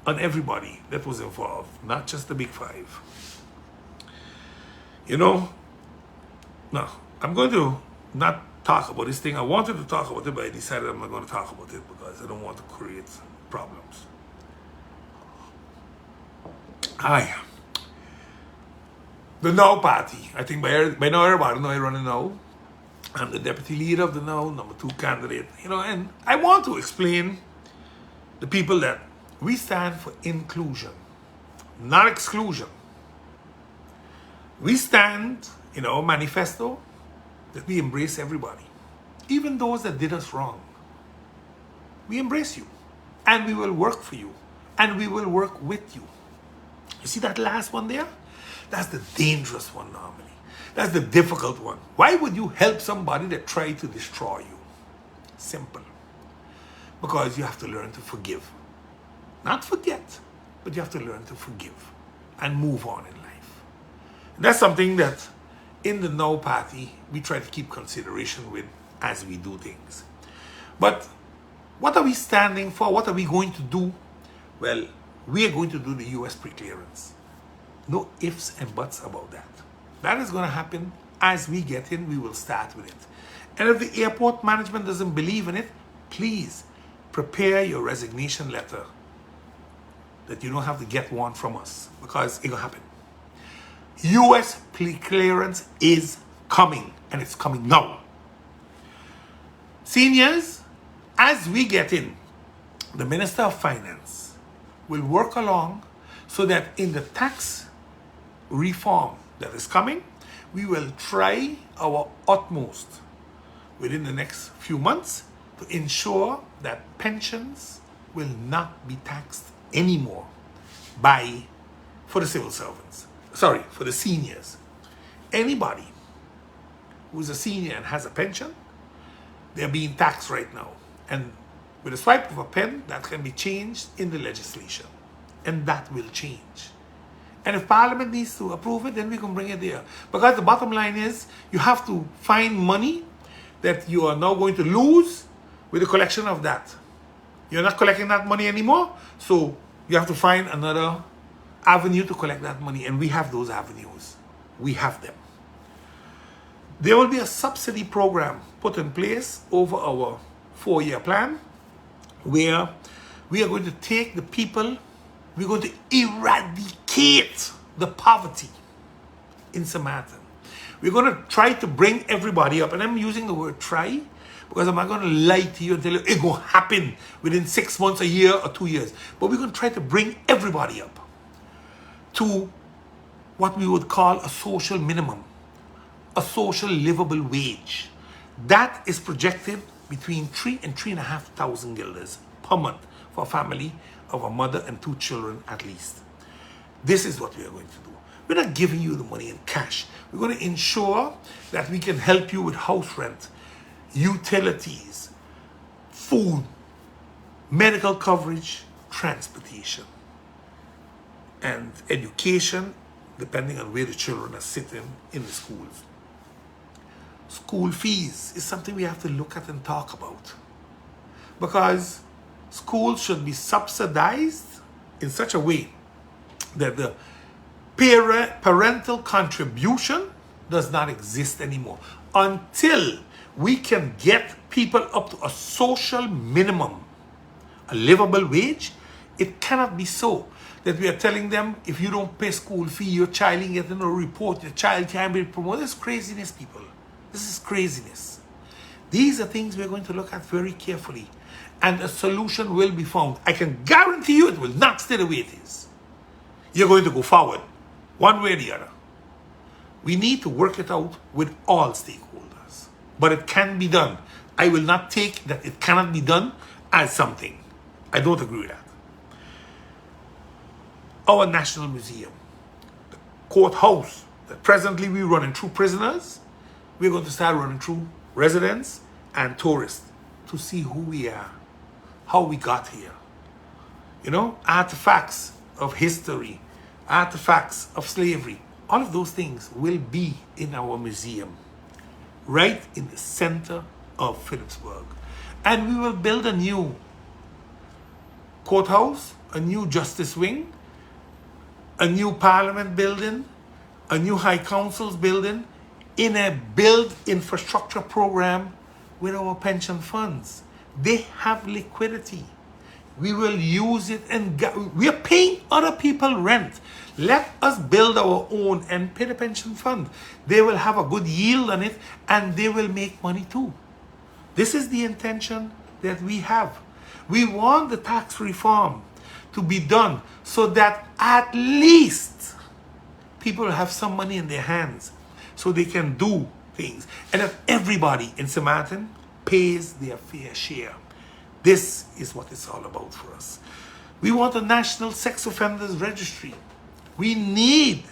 Speaker 1: on everybody that was involved, not just the big five. You know, no, I'm going to not talk about this thing. I wanted to talk about it, but I decided I'm not going to talk about it because I don't want to create problems. The Now Party. I think by now everybody know I run a Now. I'm the deputy leader of the Now, #2 candidate. You know, and I want to explain the people that we stand for inclusion, not exclusion. We stand in our manifesto that we embrace everybody, even those that did us wrong. We embrace you, and we will work for you, and we will work with you. You see that last one there? That's the dangerous one normally. That's the difficult one. Why would you help somebody that tried to destroy you? Simple. Because you have to learn to forgive. Not forget, but you have to learn to forgive and move on in life. And that's something that in the Now Party, we try to keep consideration with as we do things. But what are we standing for? What are we going to do? Well, we are going to do the US pre-clearance. No ifs and buts about that. That is going to happen as we get in. We will start with it. And if the airport management doesn't believe in it, please prepare your resignation letter that you don't have to get one from us, because it's going to happen. US pre-clearance is coming, and it's coming now. Seniors, as we get in, the Minister of Finance will work along so that in the tax reform that is coming, we will try our utmost within the next few months to ensure that pensions will not be taxed anymore for the civil servants. Sorry, for the seniors. Anybody who is a senior and has a pension, they're being taxed right now. And with a swipe of a pen, that can be changed in the legislation. And that will change. And if Parliament needs to approve it, then we can bring it there. Because the bottom line is, you have to find money that you are now going to lose with the collection of that. You're not collecting that money anymore, so you have to find another avenue to collect that money. And we have those avenues. We have them. There will be a subsidy program put in place over our 4-year plan, where we are going to take the people, we're going to eradicate the poverty in St. Maarten. We're going to try to bring everybody up. And I'm using the word try because I'm not going to lie to you and tell you it's going to happen within 6 months, a year, or 2 years. But we're going to try to bring everybody up to what we would call a social minimum, a social livable wage. That is projected between 3,000 and 3,500 guilders per month for a family of a mother and 2 children at least. This is what we are going to do. We're not giving you the money in cash. We're going to ensure that we can help you with house rent, utilities, food, medical coverage, transportation, and education, depending on where the children are sitting in the schools. School fees is something we have to look at and talk about, because schools should be subsidized in such a way that the parental contribution does not exist anymore until we can get people up to a social minimum, a livable wage. It cannot be so that we are telling them, if you don't pay school fee, your child ain't getting a report, your child can't be promoted. This is craziness, people. This is craziness. These are things we're going to look at very carefully, and a solution will be found. I can guarantee you it will not stay the way it is. You're going to go forward, one way or the other. We need to work it out with all stakeholders, but it can be done. I will not take that it cannot be done as something. I don't agree with that. Our National Museum, the courthouse that presently we're running through prisoners, we're going to start running through residents and tourists to see who we are, how we got here. You know, artifacts of history, artifacts of slavery, all of those things will be in our museum, right in the center of Phillipsburg. And we will build a new courthouse, a new justice wing, a new parliament building, a new high councils building, in a build infrastructure program with our pension funds. They have liquidity. We will use it, and we are paying other people rent. Let us build our own and pay the pension fund. They will have a good yield on it, and they will make money too. This is the intention that we have. We want the tax reform to be done so that at least people have some money in their hands so they can do things, and that everybody in St. Maarten pays their fair share. This is what it's all about for us. We want a national sex offenders registry. We need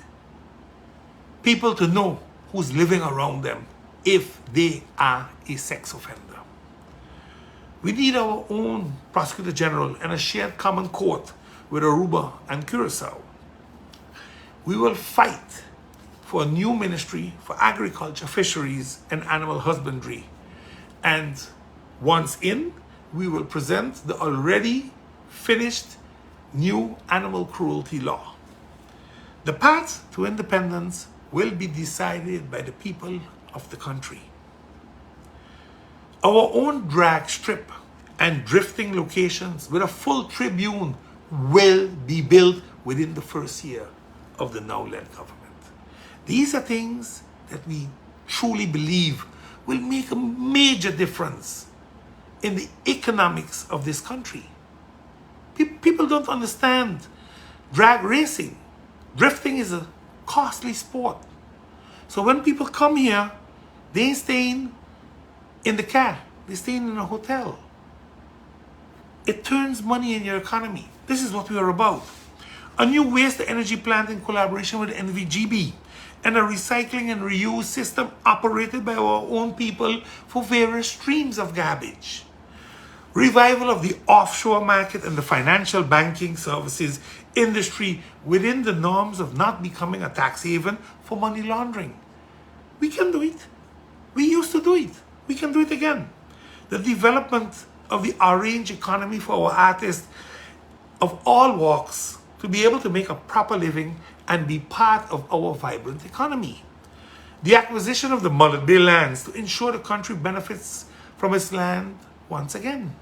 Speaker 1: people to know who's living around them if they are a sex offender. We need our own prosecutor general and a shared common court with Aruba and Curacao. We will fight for a new ministry for agriculture, fisheries, and animal husbandry. And once in, we will present the already finished new animal cruelty law. The path to independence will be decided by the people of the country. Our own drag strip and drifting locations with a full tribune will be built within the first year of the now-led government. These are things that we truly believe will make a major difference in the economics of this country. People don't understand drag racing. Drifting is a costly sport. So when people come here, they ain't staying in the car, they're staying in a hotel. It turns money in your economy. This is what we are about. A new waste-to-energy plant in collaboration with NVGB, and a recycling and reuse system operated by our own people for various streams of garbage. Revival of the offshore market and the financial banking services industry within the norms of not becoming a tax haven for money laundering. We can do it. We used to do it. We can do it again. The development of the orange economy for our artists of all walks to be able to make a proper living and be part of our vibrant economy. The acquisition of the Mullet Bay lands to ensure the country benefits from its land once again.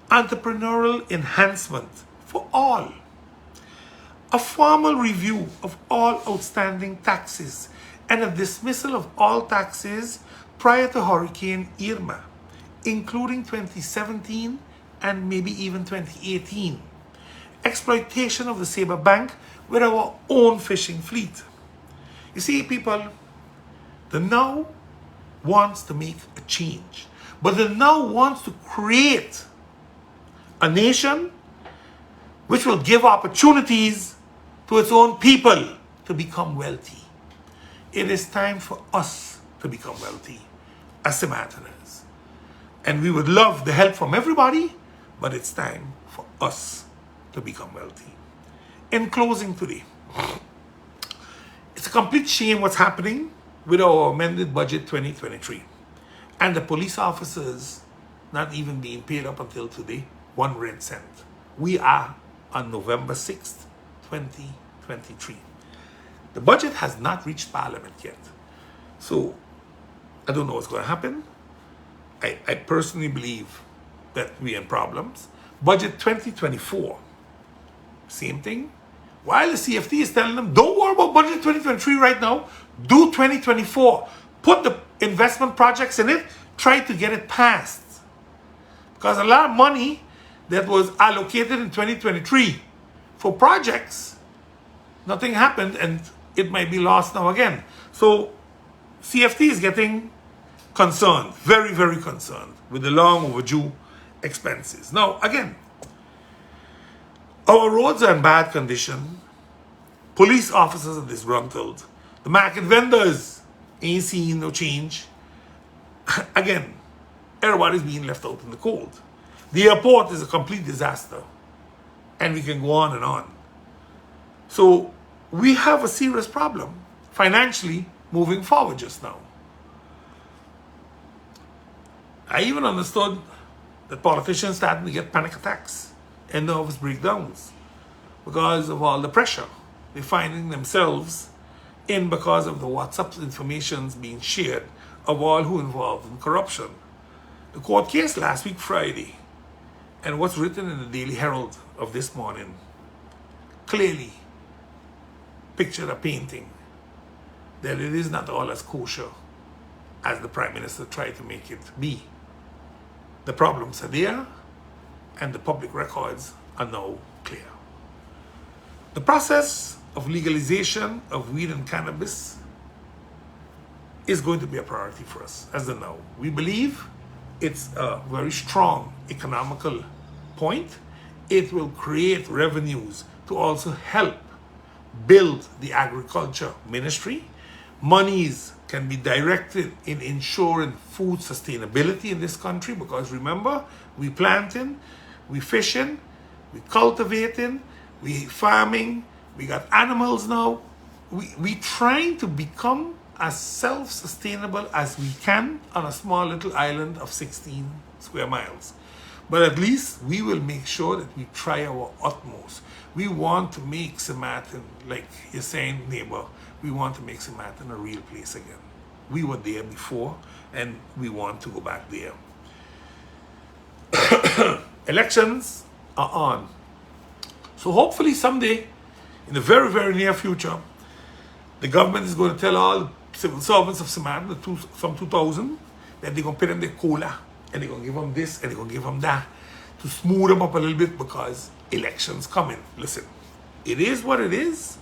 Speaker 1: Entrepreneurial enhancement for all. A formal review of all outstanding taxes and a dismissal of all taxes prior to Hurricane Irma, including 2017 and maybe even 2018. Exploitation of the Sabre Bank with our own fishing fleet. You see, people, the now wants to make a change, but the now wants to create a nation which will give opportunities to its own people to become wealthy. It is time for us to become wealthy as St. Martiners. And we would love the help from everybody, but it's time for us to become wealthy. In closing today, it's a complete shame what's happening with our amended budget 2023. And the police officers not even being paid up until today, 1 red cent. We are on November 6th, 2023. The budget has not reached Parliament yet. So I don't know what's going to happen. I personally believe that we're in problems. Budget 2024 Same thing. While the CFT is telling them, don't worry about budget 2023 right now, do 2024. Put the investment projects in it, try to get it passed. Because a lot of money that was allocated in 2023 for projects, nothing happened and it might be lost now again. So CFT is getting concerned, very, very concerned with the long overdue expenses. Now, again, our roads are in bad condition. Police officers are disgruntled. The market vendors ain't seeing no change. Again, everybody's being left out in the cold. The airport is a complete disaster. And we can go on and on. So we have a serious problem financially moving forward just now. I even understood that politicians starting to get panic attacks and nervous breakdowns because of all the pressure they're finding themselves in because of the WhatsApp informations being shared of all who involved in corruption. The court case last week Friday and what's written in the Daily Herald of this morning clearly pictured a painting that it is not all as kosher as the Prime Minister tried to make it be. The problems are there and the public records are now clear. The process of legalization of weed and cannabis is going to be a priority for us as of now. We believe it's a very strong economical point. It will create revenues to also help build the agriculture ministry. Monies can be directed in ensuring food sustainability in this country because remember, we planting, we fishing, we cultivating, we farming, we got animals now. We trying to become as self-sustainable as we can on a small little island of 16 square miles. But at least we will make sure that we try our utmost. We want to make Maarten, like you're saying, neighbor, we want to make Maarten a real place again. We were there before and we want to go back there. Elections are on. So hopefully someday, in the very, very near future, the government is going to tell all civil servants of Maarten, some 2,000, that they're going to pay them their cola and they're going to give them this and they're going to give them that to smooth them up a little bit because elections coming. Listen, it is what it is.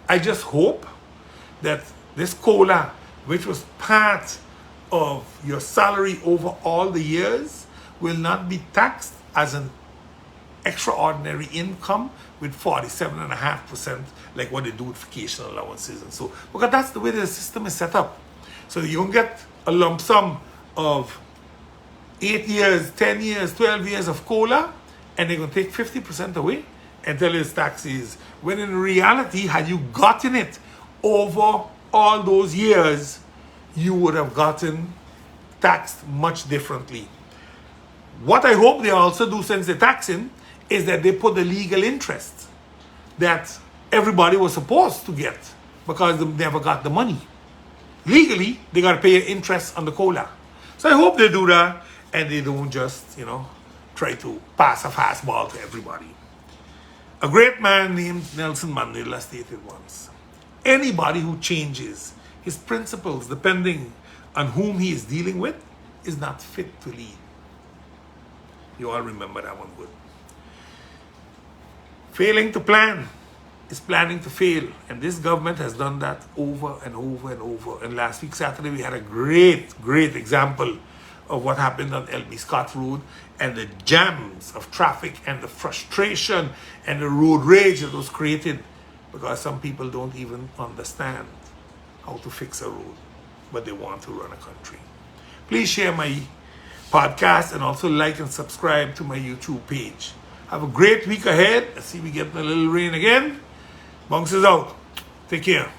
Speaker 1: I just hope that this cola, which was part of your salary over all the years, will not be taxed as an extraordinary income with 47.5%, like what they do with vacation allowances and so. Because that's the way the system is set up. So you don't get a lump sum of 8 years, 10 years, 12 years of cola, and they're going to take 50% away and tell you it's taxes. When in reality, had you gotten it over all those years, you would have gotten taxed much differently. What I hope they also do since they're taxing is that they put the legal interest that everybody was supposed to get because they never got the money. Legally, they got to pay interest on the cola. So I hope they do that and they don't just, try to pass a fastball to everybody. A great man named Nelson Mandela stated once, anybody who changes his principles depending on whom he is dealing with is not fit to lead. You all remember that one good. Failing to plan is planning to fail. And this government has done that over and over and over. And last week, Saturday, we had a great, great example of what happened on L.B. Scott Road and the jams of traffic and the frustration and the road rage that was created because some people don't even understand how to fix a road, but they want to run a country. Please share my podcast and also like and subscribe to my YouTube page. Have a great week ahead. Let's see if we get a little rain again. Bunks is out. Take care.